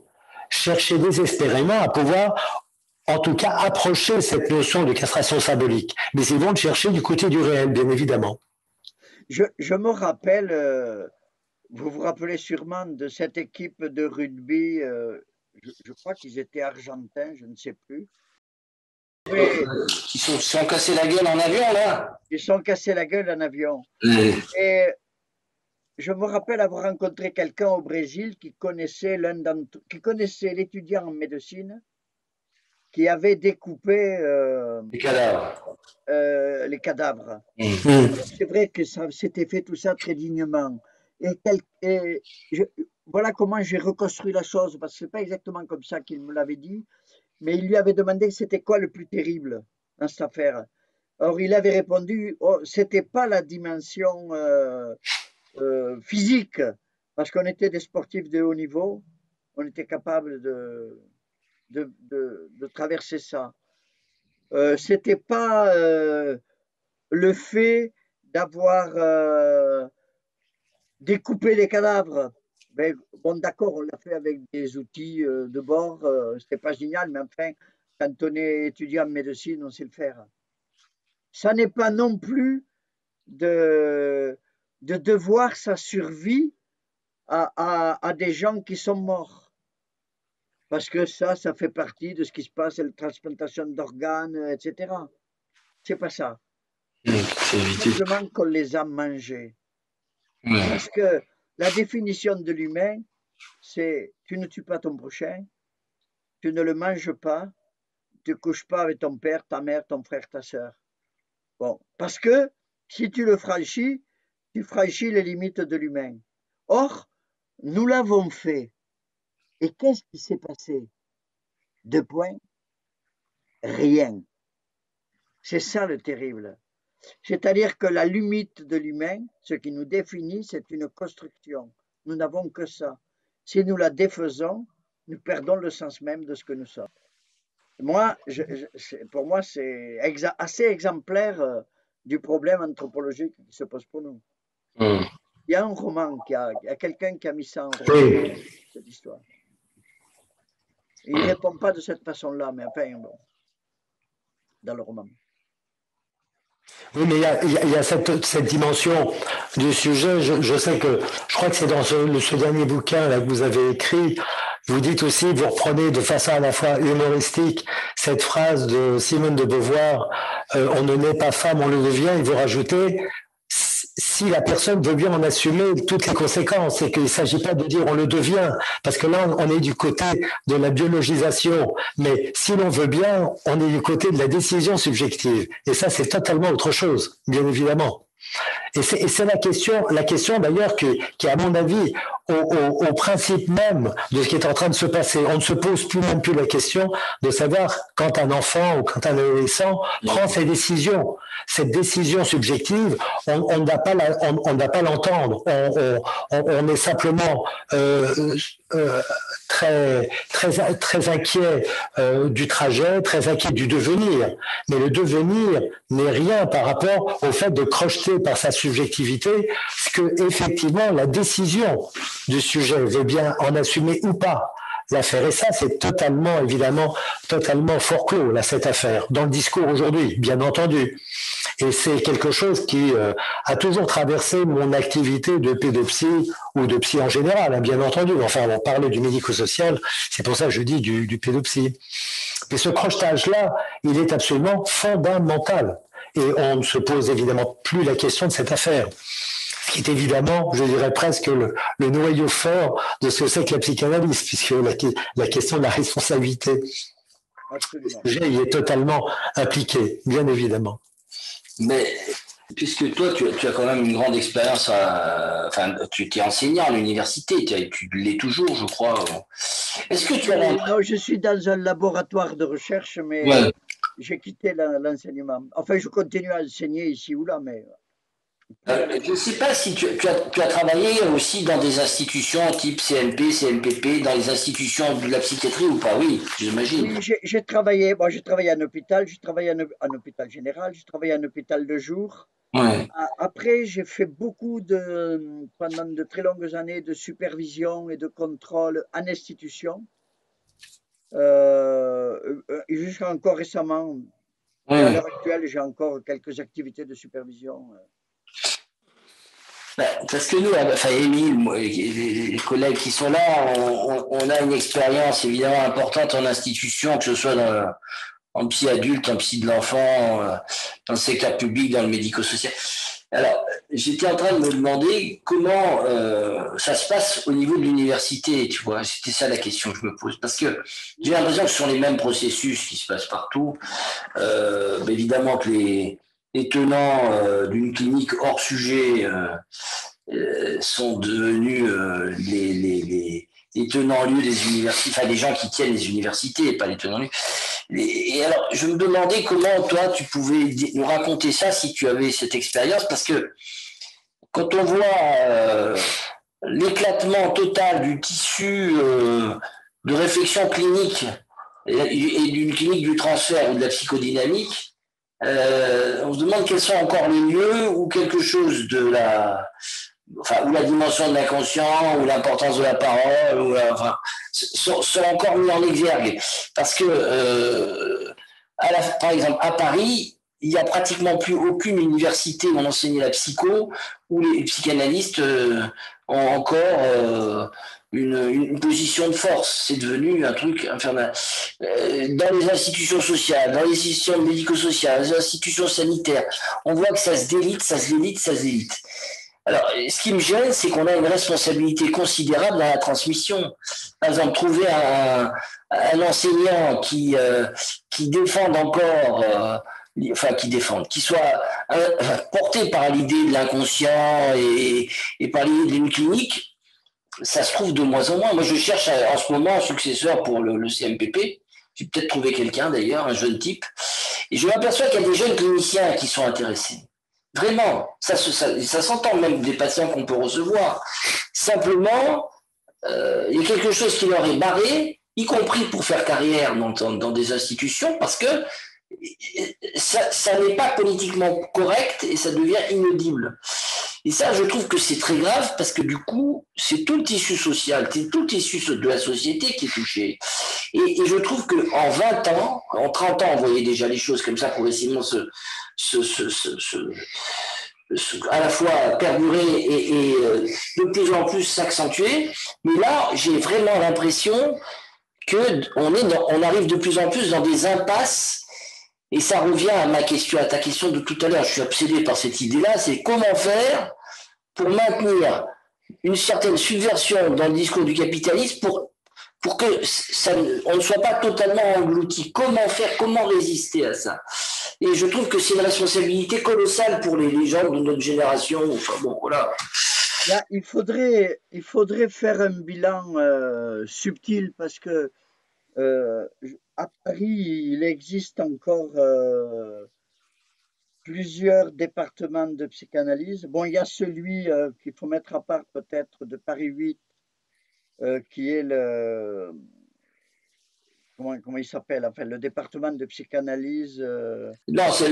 cherchait désespérément à pouvoir, en tout cas, approcher cette notion de castration symbolique. Mais ils vont le chercher du côté du réel, bien évidemment. Je me rappelle, vous vous rappelez sûrement de cette équipe de rugby, je crois qu'ils étaient argentins, je ne sais plus. Ils se sont cassés la gueule en avion, là. Ils se sont cassés la gueule en avion. Et je me rappelle avoir rencontré quelqu'un au Brésil qui connaissait l'étudiant en médecine qui avait découpé les cadavres. Les cadavres. C'est vrai que ça s'était fait tout ça très dignement. Voilà comment j'ai reconstruit la chose, parce que ce n'est pas exactement comme ça qu'il me l'avait dit, mais il lui avait demandé c'était quoi le plus terrible dans cette affaire. Or, il avait répondu, oh, c'était pas la dimension physique, parce qu'on était des sportifs de haut niveau, on était capable de traverser ça. C'était pas le fait d'avoir découpé les cadavres. Ben, bon, d'accord, on l'a fait avec des outils de bord, c'était pas génial, mais enfin, quand on est étudiant en médecine, on sait le faire. Ça n'est pas non plus de, de devoir sa survie à des gens qui sont morts. Parce que ça fait partie de ce qui se passe, la transplantation d'organes, etc. C'est pas ça. C'est évité. Simplement qu'on les a mangés. Ouais. Parce que la définition de l'humain, c'est tu ne tues pas ton prochain, tu ne le manges pas, tu ne couches pas avec ton père, ta mère, ton frère, ta sœur. Bon, parce que si tu le franchis, tu franchis les limites de l'humain. Or, nous l'avons fait. Et qu'est-ce qui s'est passé? Deux points, rien. C'est ça le terrible. C'est-à-dire que la limite de l'humain, ce qui nous définit, c'est une construction. Nous n'avons que ça. Si nous la défaisons, nous perdons le sens même de ce que nous sommes. Moi, pour moi, c'est assez exemplaire du problème anthropologique qui se pose pour nous. Il y a un roman, il y a quelqu'un qui a mis ça en roman, cette histoire. Il ne répond pas de cette façon-là, mais enfin, bon, dans le roman. Oui, mais il y a cette dimension du sujet. Je sais que, je crois que c'est dans ce dernier bouquin là, que vous avez écrit, vous dites aussi, vous reprenez de façon à la fois humoristique cette phrase de Simone de Beauvoir, on ne naît pas femme, on le devient, et vous rajoutez, si la personne veut bien en assumer toutes les conséquences, et qu'il ne s'agit pas de dire on le devient, parce que là on est du côté de la biologisation, mais si l'on veut bien, on est du côté de la décision subjective, et ça c'est totalement autre chose, bien évidemment. Et c'est la question d'ailleurs qui, à mon avis, au principe même de ce qui est en train de se passer. On ne se pose même plus la question de savoir quand un enfant ou quand un adolescent prend ses décisions. Cette décision subjective, on ne va pas l'entendre. On est simplement très inquiet du trajet, très inquiet du devenir. Mais le devenir n'est rien par rapport au fait de crocheter par sa subjectivité ce que, effectivement, la décision du sujet veut bien en assumer ou pas. L'affaire, et ça, c'est totalement, évidemment, totalement fort clos, là, cette affaire, dans le discours aujourd'hui, bien entendu. Et c'est quelque chose qui a toujours traversé mon activité de pédopsie ou de psy en général, hein, bien entendu. Enfin, on parlait du médico-social, c'est pour ça que je dis du pédopsie. Mais ce crochetage-là, il est absolument fondamental. Et on ne se pose évidemment plus la question de cette affaire, ce qui est évidemment, je dirais presque le noyau fort de ce que c'est que la psychanalyse, puisque la question de la responsabilité, Absolument. Le sujet y est totalement impliqué, bien évidemment. Mais puisque toi, tu as quand même une grande expérience, enfin, tu étais enseignant à l'université, tu l'es toujours, je crois. Est-ce que tu as... Non, je suis dans un laboratoire de recherche, mais Ouais. j'ai quitté l'enseignement. Enfin, je continue à enseigner ici ou là, mais... Je ne sais pas si tu as travaillé aussi dans des institutions type CNP, CNPP, dans les institutions de la psychiatrie ou pas? Oui, j'imagine. Oui, j'ai travaillé. Bon, j'ai travaillé en hôpital, j'ai travaillé en hôpital général, j'ai travaillé en hôpital de jour. Ouais. Après, j'ai fait pendant de très longues années, de supervision et de contrôle en institution. Jusqu'à encore récemment. Et à l'heure actuelle, j'ai encore quelques activités de supervision. Parce que nous, enfin Émile, les collègues qui sont là, on a une expérience évidemment importante en institution, que ce soit en psy adulte, en psy de l'enfant, dans le secteur public, dans le médico-social. Alors, j'étais en train de me demander comment ça se passe au niveau de l'université, tu vois. C'était ça la question que je me pose. Parce que j'ai l'impression que ce sont les mêmes processus qui se passent partout. Évidemment que les tenants d'une clinique hors sujet sont devenus les tenants-lieux des universités, enfin les gens qui tiennent les universités, pas les tenants-lieux. Et alors, je me demandais comment toi, tu pouvais nous raconter ça si tu avais cette expérience, parce que quand on voit l'éclatement total du tissu de réflexion clinique et d'une clinique du transfert ou de la psychodynamique, on se demande quels sont encore les lieux où quelque chose de où la dimension de l'inconscient, ou l'importance de la parole, sont encore mis en exergue. Parce que, par exemple, à Paris, il n'y a pratiquement plus aucune université où on enseignait la psycho, où les psychanalystes ont encore une position de force. C'est devenu un truc infernal. Dans les institutions sociales, dans les institutions médico-sociales, les institutions sanitaires, on voit que ça se délite, ça se délite, ça se délite. Alors, ce qui me gêne, c'est qu'on a une responsabilité considérable dans la transmission. Par exemple, trouver un enseignant qui défende encore, qui soit porté par l'idée de l'inconscient et par l'idée d'une clinique, ça se trouve de moins en moins. Moi, je cherche en ce moment un successeur pour le CMPP. J'ai peut-être trouvé quelqu'un d'ailleurs, un jeune type. Et je m'aperçois qu'il y a des jeunes cliniciens qui sont intéressés. Vraiment, ça s'entend, même des patients qu'on peut recevoir. Simplement, il y a quelque chose qui leur est barré, y compris pour faire carrière dans des institutions, parce que ça n'est pas politiquement correct et ça devient inaudible. Et ça, je trouve que c'est très grave, parce que du coup, c'est tout le tissu social, c'est tout le tissu de la société qui est touché. Et je trouve qu'en 20 ans, en 30 ans, on voyait déjà les choses comme ça progressivement à la fois perdurer et de plus en plus s'accentuer. Mais là, j'ai vraiment l'impression qu'on arrive de plus en plus dans des impasses. Et ça revient à ta question de tout à l'heure. Je suis obsédé par cette idée-là. C'est comment faire pour maintenir une certaine subversion dans le discours du capitalisme pour que on ne soit pas totalement englouti. Comment faire, comment résister à ça? Et je trouve que c'est une responsabilité colossale pour les gens de notre génération. Enfin bon, voilà. Là, il faudrait faire un bilan subtil, parce que à Paris, il existe encore plusieurs départements de psychanalyse. Bon, il y a celui qu'il faut mettre à part peut-être de Paris 8, qui est comment il s'appelle, enfin, le département de psychanalyse. Non, c'est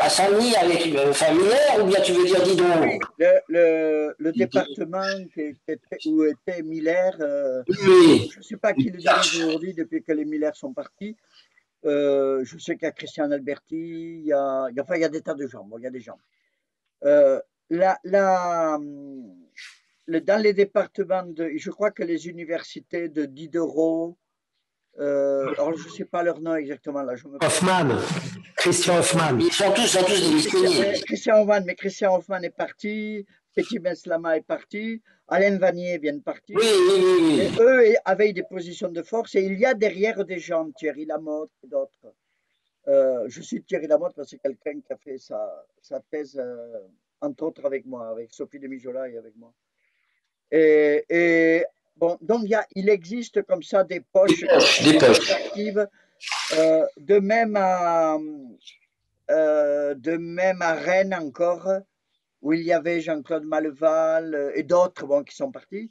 à Saint-Denis avec Miller, ou bien tu veux dire Didon? Oui, le département où était Miller. Oui. Je ne sais pas qui le dirige aujourd'hui depuis que les Miller sont partis. Je sais qu'il y a Christian Alberti, il y a des tas de gens. Bon, il y a des gens. Dans les départements je crois que les universités de Diderot, alors je ne sais pas leur nom exactement là. Hoffman, Christian Hoffman. Ils sont tous disponibles. Christian Hoffman est parti, Petit Benslama est parti, Alain Vanier vient de partir. Oui. Et eux avaient des positions de force, et il y a derrière des gens, Thierry Lamotte et d'autres. Je cite Thierry Lamotte parce que c'est quelqu'un qui a fait sa thèse, entre autres avec moi, avec Sophie de Mijola et avec moi. Et bon, donc il existe comme ça des poches actives, de même à Rennes encore, où il y avait Jean-Claude Maleval et d'autres qui sont partis.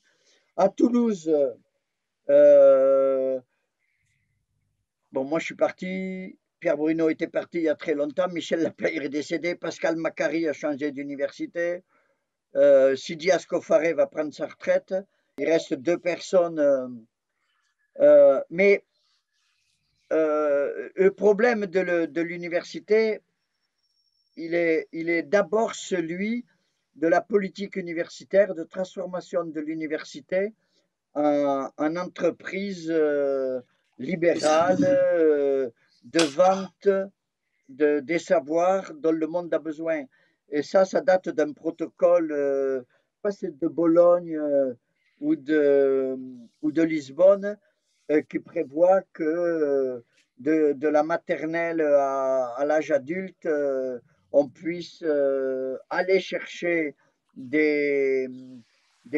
À Toulouse, moi je suis parti, Pierre Bruno était parti il y a très longtemps, Michel Laplaire est décédé, Pascal Macari a changé d'université, Sidi Ascofaré va prendre sa retraite, il reste 2 personnes, mais le problème de l'université, il est d'abord celui de la politique universitaire, de transformation de l'université en entreprise libérale, de vente des savoirs dont le monde a besoin. Et ça date d'un protocole, pas c'est de Bologne ou de Lisbonne, qui prévoit que de la maternelle à l'âge adulte, on puisse aller chercher des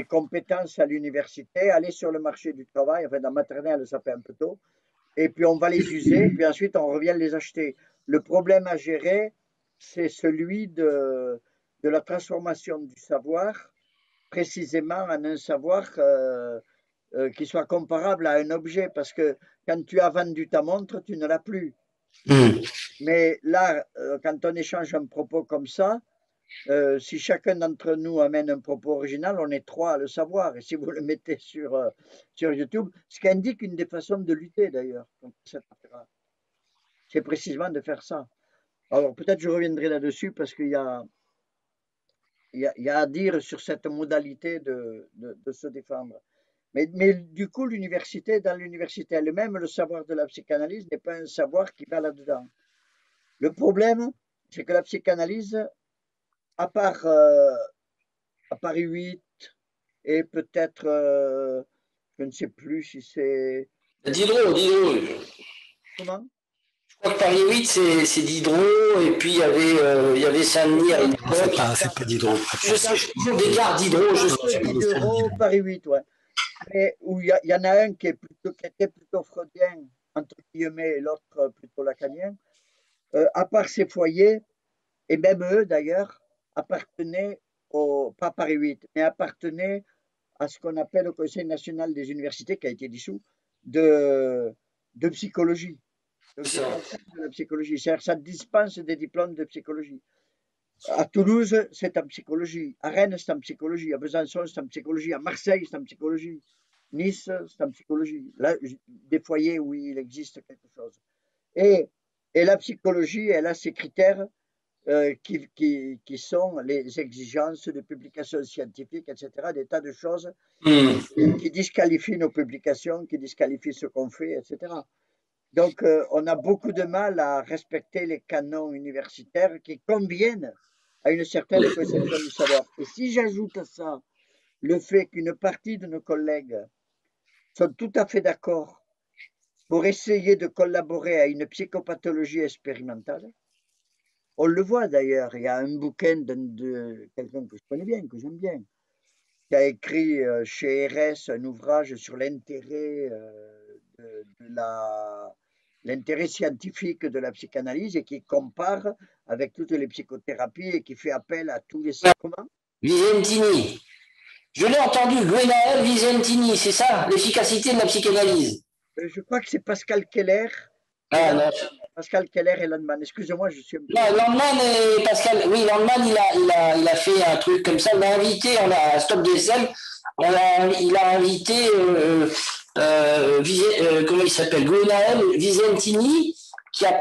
compétences à l'université, aller sur le marché du travail. Enfin, dans la maternelle, ça fait un peu tôt. Et puis, on va les user, puis ensuite, on revient les acheter. Le problème à gérer, c'est celui de la transformation du savoir, précisément en un savoir qui soit comparable à un objet, parce que quand tu as vendu ta montre, tu ne l'as plus. Mais là, quand on échange un propos comme ça, si chacun d'entre nous amène un propos original, on est trois à le savoir. Et si vous le mettez sur YouTube, ce qui indique une des façons de lutter d'ailleurs contre cette affaire, c'est précisément de faire ça. Alors peut-être je reviendrai là-dessus parce qu'il y a, il y a à dire sur cette modalité de se défendre. Mais du coup, dans l'université elle-même, le savoir de la psychanalyse n'est pas un savoir qui va là-dedans. Le problème, c'est que la psychanalyse, à part à Paris 8 et peut-être, je ne sais plus si c'est... Diderot. Comment? Je crois que Paris 8, c'est Diderot, et puis il y avait Saint-Denis à une époque. C'est pas Diderot. Je sais, je déclare Diderot, je sais. Diderot, Paris 8, ouais. Mais où il y en a un qui était plutôt freudien, entre guillemets, et l'autre plutôt lacanien. À part ces foyers, et même eux d'ailleurs, appartenaient pas Paris 8, mais appartenaient à ce qu'on appelle le Conseil national des universités, qui a été dissous, de, de psychologie. Donc, C'est ça. de la psychologie. C'est-à-dire, ça dispense des diplômes de psychologie. À Toulouse, c'est en psychologie. À Rennes, c'est en psychologie. À Besançon, c'est en psychologie. À Marseille, c'est en psychologie. Nice, c'est en psychologie. Là, des foyers où il existe quelque chose. Et, et la psychologie, elle a ses critères qui sont les exigences de publications scientifiques, etc., des tas de choses qui disqualifient nos publications, qui disqualifient ce qu'on fait, etc. Donc, on a beaucoup de mal à respecter les canons universitaires qui conviennent à une certaine conception du savoir. Et si j'ajoute à ça le fait qu'une partie de nos collègues sont tout à fait d'accord pour essayer de collaborer à une psychopathologie expérimentale, on le voit d'ailleurs, il y a un bouquin de quelqu'un que je connais bien, que j'aime bien, qui a écrit chez RS un ouvrage sur l'intérêt l'intérêt scientifique de la psychanalyse et qui compare avec toutes les psychothérapies et qui fait appel à tous les... Comment? Visentini. Je l'ai entendu, Gwenaël Visentini, c'est ça, l'efficacité de la psychanalyse. Je crois que c'est Pascal Keller. Ah non. Pascal Keller et Landman. Excusez-moi, je suis un peu... Non, Landman et Pascal, oui, Landman, il a fait un truc comme ça. On l'a invité, à Stop DSM, il a invité, comment il s'appelle, Gwenaël Visentini, qui a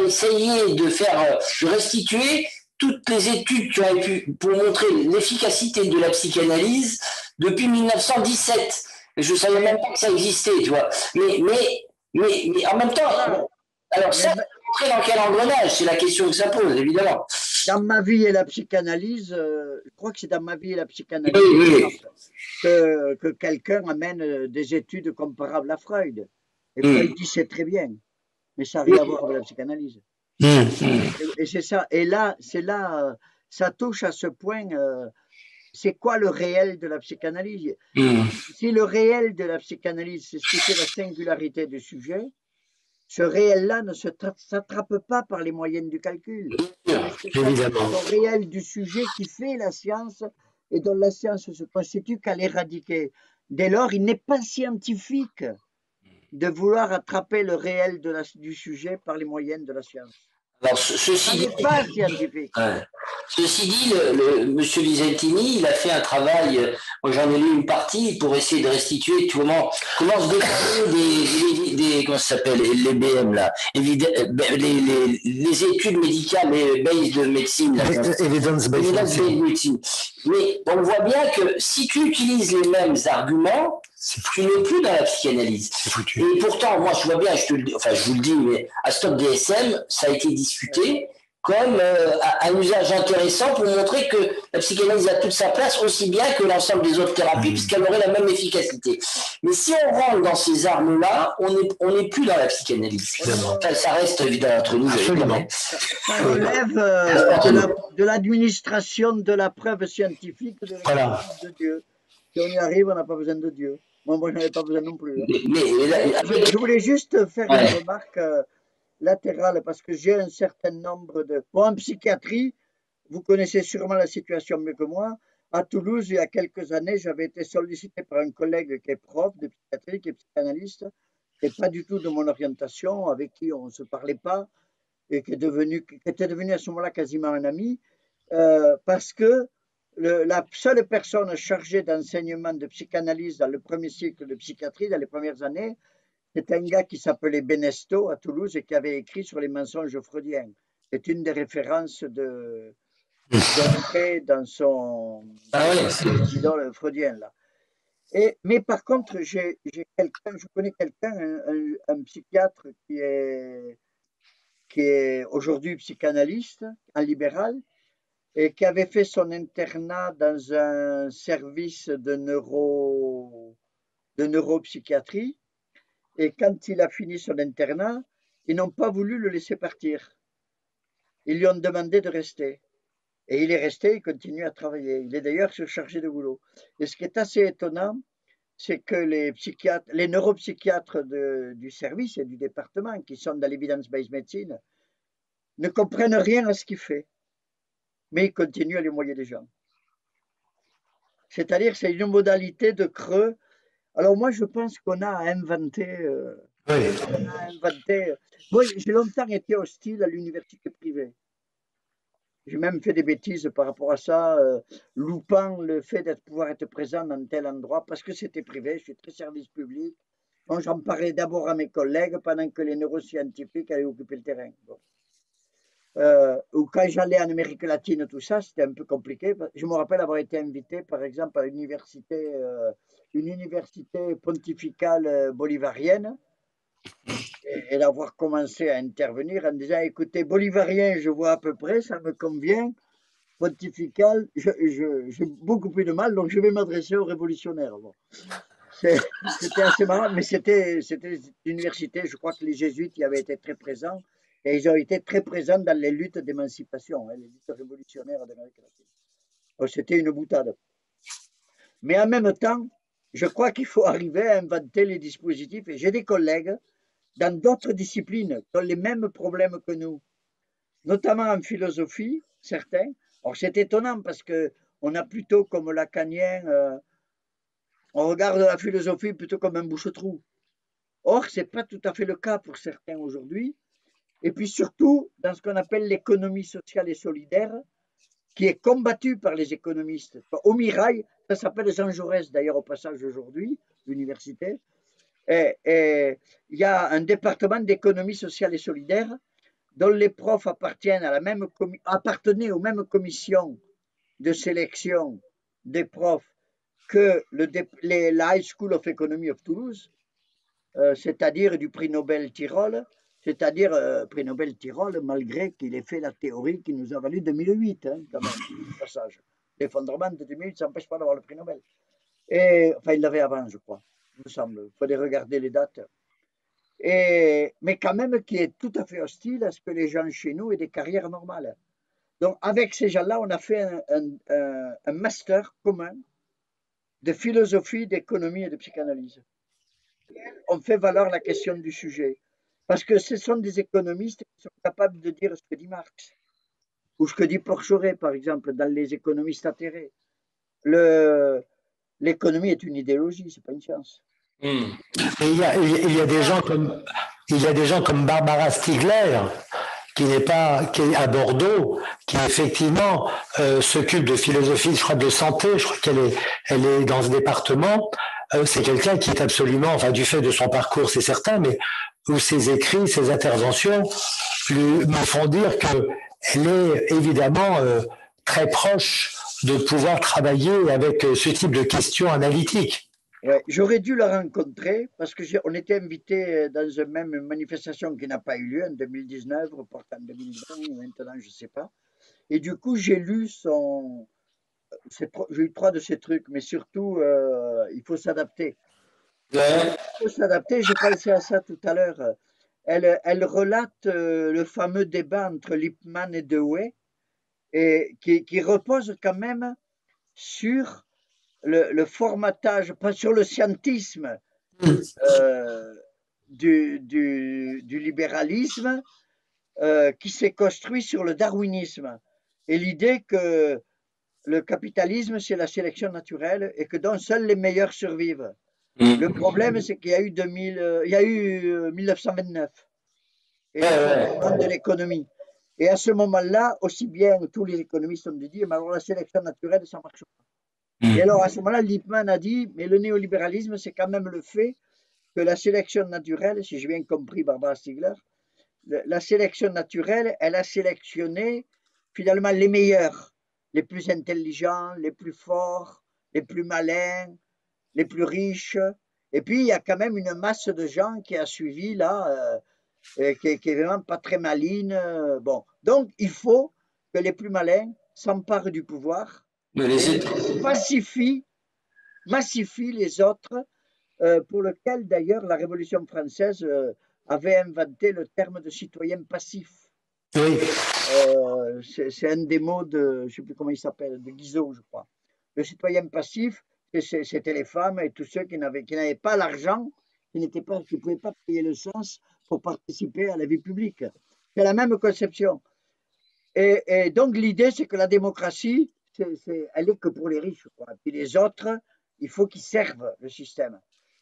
essayé de restituer toutes les études qui ont pu pour montrer l'efficacité de la psychanalyse depuis 1917. Et je ne savais même pas que ça existait, tu vois. Mais en même temps, alors ça, rentrer dans quel engrenage? C'est la question que ça pose, évidemment. Dans ma vie et la psychanalyse, je crois que c'est dans ma vie et la psychanalyse que quelqu'un amène des études comparables à Freud. Et Freud dit c'est très bien, mais ça n'a rien à voir avec la psychanalyse. Et c'est ça. Et là, ça touche à ce point. C'est quoi le réel de la psychanalyse? Si le réel de la psychanalyse, c'est ce qui fait la singularité du sujet, ce réel-là ne s'attrape pas par les moyens du calcul. C'est le réel du sujet qui fait la science et dont la science se constitue qu'à l'éradiquer. Dès lors, il n'est pas scientifique de vouloir attraper le réel du sujet par les moyens de la science. Alors, ceci dit, pas scientifique. Ceci dit, monsieur Visentini, il a fait un travail, moi j'en ai lu une partie pour essayer de restituer comment se déclarer des comment ça s'appelle, les BM là, les études médicales, les bases de médecine. Evidence-based medicine. Mais on voit bien que si tu utilises les mêmes arguments, tu n'es plus dans la psychanalyse. Et pourtant, moi je vois bien, je vous le dis, mais à Stop DSM, ça a été discuté comme un usage intéressant pour montrer que la psychanalyse a toute sa place aussi bien que l'ensemble des autres thérapies puisqu'elle aurait la même efficacité. Mais si on rentre dans ces armes-là, on n'est plus dans la psychanalyse. Ça reste évidemment entre nous. Ça relève de l'administration de la preuve scientifique de Dieu. Si on y arrive, on n'a pas besoin de Dieu. Moi je n'avais pas besoin non plus. Je voulais juste faire une remarque latérale parce que j'ai un certain nombre de... Bon, en psychiatrie, vous connaissez sûrement la situation mieux que moi. À Toulouse, il y a quelques années, j'avais été sollicité par un collègue qui est prof de psychiatrie, qui est psychanalyste, et pas du tout de mon orientation, avec qui on ne se parlait pas. et qui était devenu à ce moment-là quasiment un ami, parce que la seule personne chargée d'enseignement de psychanalyse dans le premier cycle de psychiatrie, dans les premières années, c'est un gars qui s'appelait Benesto à Toulouse et qui avait écrit sur les mensonges freudiens. C'est une des références d'André dans son idole freudienne là. Mais par contre, je connais quelqu'un, un psychiatre qui est aujourd'hui psychanalyste, en libéral, et qui avait fait son internat dans un service de neuropsychiatrie. Et quand il a fini son internat, ils n'ont pas voulu le laisser partir. Ils lui ont demandé de rester. Et il est resté, il continue à travailler. Il est d'ailleurs surchargé de boulot. Et ce qui est assez étonnant, c'est que les neuropsychiatres du service et du département, qui sont dans l'evidence-based medicine, ne comprennent rien à ce qu'il fait. Mais ils continuent à lui envoyer des gens. C'est-à-dire que c'est une modalité de creux. Alors moi, je pense qu'on a inventé. Moi, j'ai longtemps été hostile à l'université privée. J'ai même fait des bêtises par rapport à ça, loupant le fait de pouvoir être présent dans tel endroit parce que c'était privé, je suis très service public. Donc j'en parlais d'abord à mes collègues pendant que les neuroscientifiques allaient occuper le terrain. Bon. Ou quand j'allais en Amérique latine, tout ça, c'était un peu compliqué. Je me rappelle avoir été invité, par exemple, à une université pontificale bolivarienne et d'avoir commencé à intervenir en disant, écoutez, bolivarien, je vois à peu près, ça me convient. Pontifical, j'ai beaucoup plus de mal, donc je vais m'adresser aux révolutionnaires. Bon. C'était assez marrant, mais c'était l'université, je crois que les jésuites y avaient été très présents, et ils ont été très présents dans les luttes d'émancipation, hein, les luttes révolutionnaires d'Amérique latine. C'était une boutade. Mais en même temps, je crois qu'il faut arriver à inventer les dispositifs, et j'ai des collègues dans d'autres disciplines qui ont les mêmes problèmes que nous, notamment en philosophie, certains. Alors c'est étonnant parce qu'on a plutôt comme lacanien, on regarde la philosophie plutôt comme un bouche-trou. Or, ce n'est pas tout à fait le cas pour certains aujourd'hui. Et puis surtout, dans ce qu'on appelle l'économie sociale et solidaire, qui est combattue par les économistes. Au Mirail, ça s'appelle Jean Jaurès d'ailleurs au passage aujourd'hui, l'université. Et il y a un département d'économie sociale et solidaire dont les profs appartenaient aux mêmes commissions de sélection des profs que la High School of Economy of Toulouse, c'est-à-dire du prix Nobel Tyrol, c'est-à-dire prix Nobel Tyrol, malgré qu'il ait fait la théorie qui nous a valu 2008, hein, quand même, au passage. L'effondrement de 2008, ça n'empêche pas d'avoir le prix Nobel. Enfin, il l'avait avant, je crois, il me semble. Il faudrait regarder les dates. Mais quand même qui est tout à fait hostile à ce que les gens chez nous aient des carrières normales. Donc avec ces gens-là, on a fait un master commun de philosophie, d'économie et de psychanalyse. On fait valoir la question du sujet. Parce que ce sont des économistes qui sont capables de dire ce que dit Marx, ou ce que dit Porcheret, par exemple, dans les économistes atterrés. L'économie est une idéologie, c'est pas une science. Il y a des gens comme Barbara Stiegler qui est à Bordeaux, qui effectivement s'occupe de philosophie, je crois, de santé. Je crois elle est dans ce département. C'est quelqu'un qui est absolument, enfin du fait de son parcours, c'est certain, mais où ses écrits, ses interventions me font dire qu'elle est évidemment très proche de pouvoir travailler avec ce type de questions analytiques. Ouais, j'aurais dû la rencontrer parce qu'on était invité dans une même manifestation qui n'a pas eu lieu en 2019, reportée en 2020, maintenant je ne sais pas. Et du coup, j'ai lu j'ai eu 3 de ces trucs, mais surtout, il faut s'adapter. Il faut s'adapter, je pensais à ça tout à l'heure. Elle relate le fameux débat entre Lippmann et Dewey, et qui repose quand même sur le formatage, pas sur le scientisme du libéralisme qui s'est construit sur le darwinisme et l'idée que le capitalisme c'est la sélection naturelle et que donc seuls les meilleurs survivent. Le problème c'est qu'il y a eu 1929 et le fonctionnement de l'économie. Et à ce moment-là, aussi bien tous les économistes ont dit, mais alors la sélection naturelle, ça marche pas. Et alors à ce moment-là, Lippmann a dit, mais le néolibéralisme, c'est quand même le fait que la sélection naturelle, si j'ai bien compris Barbara Stiegler, la sélection naturelle, elle a sélectionné finalement les meilleurs, les plus intelligents, les plus forts, les plus malins, les plus riches. Et puis, il y a quand même une masse de gens qui a suivi là, qui est vraiment pas très maligne. Bon, donc il faut que les plus malins s'emparent du pouvoir et massifient les autres, pour lequel d'ailleurs la Révolution française avait inventé le terme de citoyen passif. Oui. C'est un des mots de, je ne sais plus comment il s'appelle, de Guizot, je crois. Le citoyen passif, c'était les femmes et tous ceux qui n'avaient pas l'argent, qui ne pouvaient pas payer le sens pour participer à la vie publique. C'est la même conception. Et donc l'idée, c'est que la démocratie, elle est que pour les riches, quoi. Puis les autres, il faut qu'ils servent le système.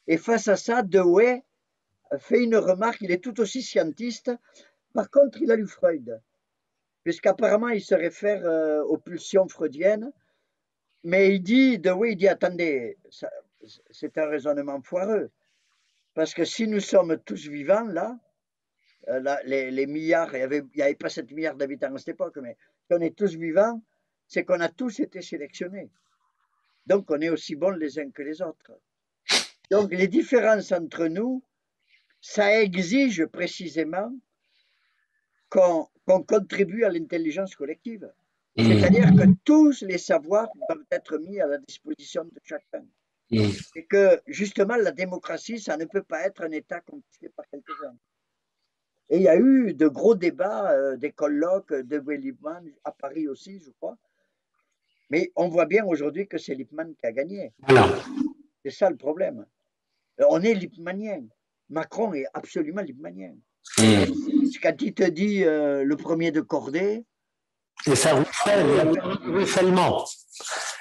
Et face à ça, Dewey fait une remarque, il est tout aussi scientiste. Par contre, il a lu Freud, puisqu'apparemment, il se réfère aux pulsions freudiennes. Mais Dewey, il dit, attendez, c'est un raisonnement foireux. Parce que si nous sommes tous vivants, là, les milliards, il n'y avait pas 7 milliards d'habitants à cette époque, mais si on est tous vivants, c'est qu'on a tous été sélectionnés. Donc, on est aussi bons les uns que les autres. Donc, les différences entre nous, ça exige précisément qu'on contribue à l'intelligence collective. C'est-à-dire que tous les savoirs doivent être mis à la disposition de chacun. Et que, justement, la démocratie, ça ne peut pas être un État confisqué par quelques-uns. Et il y a eu de gros débats, des colloques de Lippmann, à Paris aussi, je crois. Mais on voit bien aujourd'hui que c'est Lippmann qui a gagné. C'est ça le problème. On est lippmannien. Macron est absolument lippmannien. Quand il te dit le premier de cordée. Et ça ruissellement.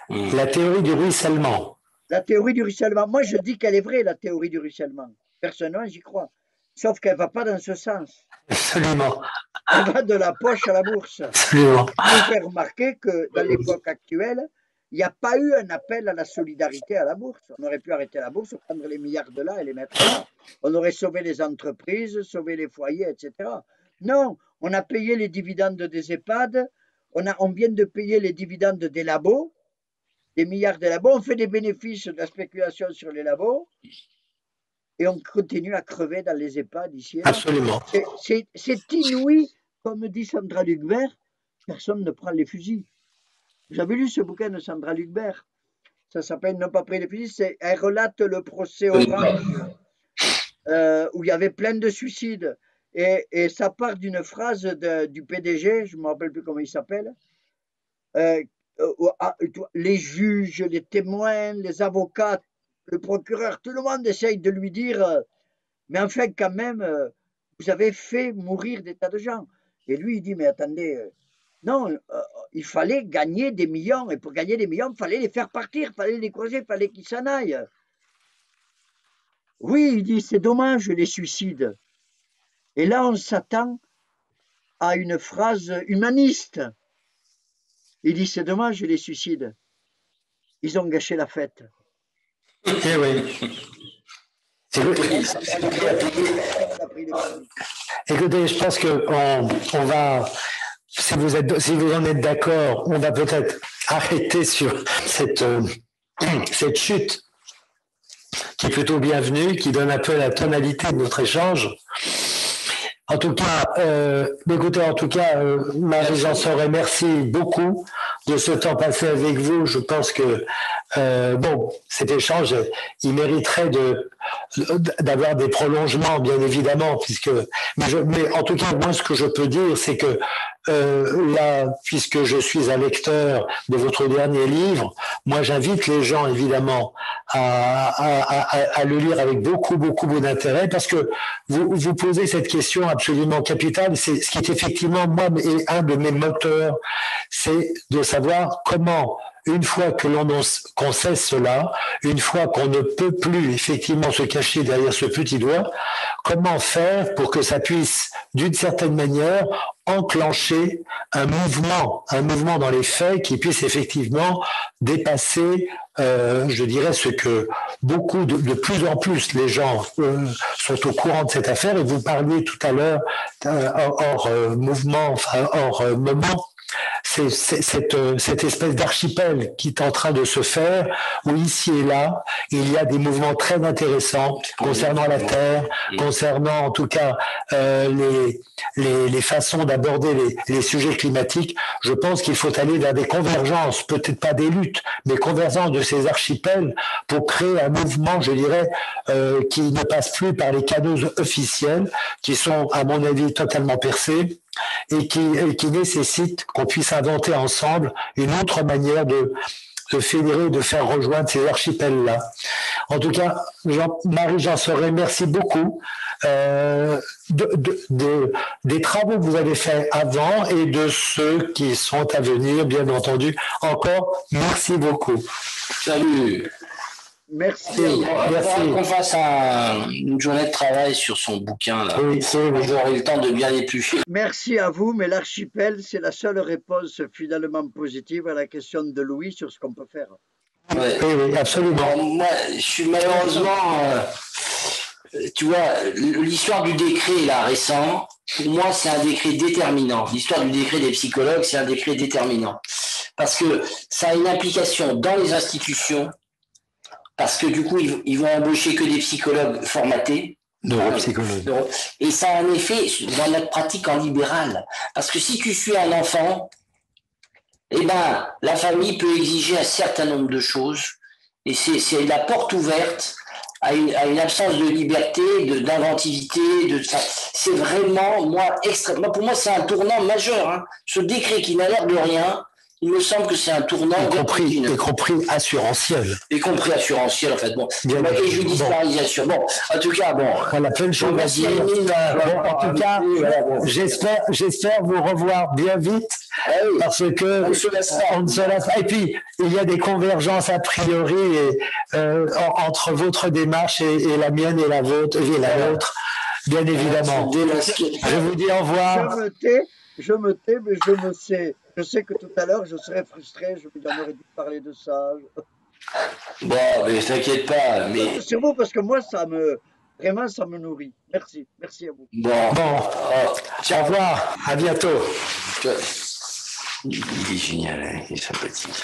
La théorie du ruissellement. La théorie du ruissellement. Moi, je dis qu'elle est vraie, la théorie du ruissellement. Personnellement, j'y crois. Sauf qu'elle ne va pas dans ce sens. Absolument. Elle va de la poche à la bourse. Absolument. Je vous fais remarquer que dans l'époque actuelle, il n'y a pas eu un appel à la solidarité à la bourse. On aurait pu arrêter la bourse, prendre les milliards de là et les mettre là. On aurait sauvé les entreprises, sauvé les foyers, etc. Non, on a payé les dividendes des EHPAD, on vient de payer les dividendes des labos, des milliards de labos, on fait des bénéfices de la spéculation sur les labos, et on continue à crever dans les EHPAD ici. Absolument. C'est inouï, comme dit Sandra Lucbert, personne ne prend les fusils. Vous avez lu ce bouquin de Sandra Lucbert? Ça s'appelle Ne pas prendre les fusils. Elle relate le procès Orange, où il y avait plein de suicides. Et ça part d'une phrase du PDG, je ne me rappelle plus comment il s'appelle. Les juges, les témoins, les avocats, le procureur, tout le monde essaye de lui dire mais enfin, quand même, vous avez fait mourir des tas de gens. Et lui, il dit mais attendez, non, il fallait gagner des millions. Et pour gagner des millions, il fallait les faire partir, il fallait les croiser, il fallait qu'ils s'en aillent. Oui, il dit c'est dommage les suicides. Et là, on s'attend à une phrase humaniste. Il dit, c'est dommage les suicides. Ils ont gâché la fête. Eh oui. Écoutez, je pense qu'on va, si vous en êtes d'accord, on va peut-être arrêter sur cette chute qui est plutôt bienvenue, qui donne un peu la tonalité de notre échange. En tout cas, Marie-Jean Sorel, merci beaucoup de ce temps passé avec vous. Je pense que cet échange, il mériterait d'avoir des prolongements, bien évidemment, mais en tout cas, moi, ce que je peux dire, c'est que là, puisque je suis un lecteur de votre dernier livre, moi, j'invite les gens, évidemment, à le lire avec beaucoup d'intérêt, parce que vous posez cette question absolument capitale. C'est ce qui est effectivement, moi, un de mes moteurs, c'est de savoir comment une fois qu'on sait cela, une fois qu'on ne peut plus effectivement se cacher derrière ce petit doigt, comment faire pour que ça puisse, d'une certaine manière, enclencher un mouvement dans les faits qui puisse effectivement dépasser, je dirais, ce que de plus en plus les gens sont au courant de cette affaire. Et vous parliez tout à l'heure, hors moment, c'est cette espèce d'archipel qui est en train de se faire, où ici et là, il y a des mouvements très intéressants concernant la Terre, concernant en tout cas les façons d'aborder les sujets climatiques. Je pense qu'il faut aller vers des convergences, peut-être pas des luttes, mais convergences de ces archipels pour créer un mouvement, je dirais, qui ne passe plus par les canaux officiels, qui sont, à mon avis, totalement percés, et qui nécessite qu'on puisse inventer ensemble une autre manière de fédérer, de faire rejoindre ces archipels-là. En tout cas, Marie-Jean Sorel, merci beaucoup des travaux que vous avez faits avant et de ceux qui sont à venir, bien entendu. Encore, merci beaucoup. Salut. Merci. Merci. Qu'on fasse une journée de travail sur son bouquin. Là. Oui, j'aurai le temps de bien l'éplucher. Merci à vous, mais l'archipel, c'est la seule réponse finalement positive à la question de Louis sur ce qu'on peut faire. Ouais. Oui, absolument. Alors, moi, je suis malheureusement... tu vois, l'histoire du décret, là, récent, pour moi, c'est un décret déterminant. L'histoire du décret des psychologues, c'est un décret déterminant. Parce que ça a une implication dans les institutions, parce que du coup, ils vont embaucher que des psychologues formatés. Neuropsychologues. Et ça a un effet dans notre pratique en libéral. Parce que si tu suis un enfant, eh ben, la famille peut exiger un certain nombre de choses. Et c'est la porte ouverte à une absence de liberté, d'inventivité, c'est vraiment, pour moi, c'est un tournant majeur. Hein. Ce décret qui n'a l'air de rien, il me semble que c'est un tournant. Y compris assurantiel. Y compris assurantiel, en fait. Bon. Et judiciarisation. Bon, en tout cas, bon. Voilà, plein de choses à dire. Bon, en tout cas, j'espère vous revoir bien vite. Ah oui. Parce que on ne se laisse pas. Et puis, il y a des convergences a priori entre votre démarche et la mienne et la vôtre, bien évidemment. Je vous dis au revoir. Je me tais, mais je me sais. Je sais que tout à l'heure, je serais frustré. Je me dis, on aurait dû parler de ça. Bon, mais t'inquiète pas. Mais... C'est beau parce que moi, vraiment, ça me nourrit. Merci. Merci à vous. Bon. Au revoir. À bientôt. Il est génial, hein, il est sympathique.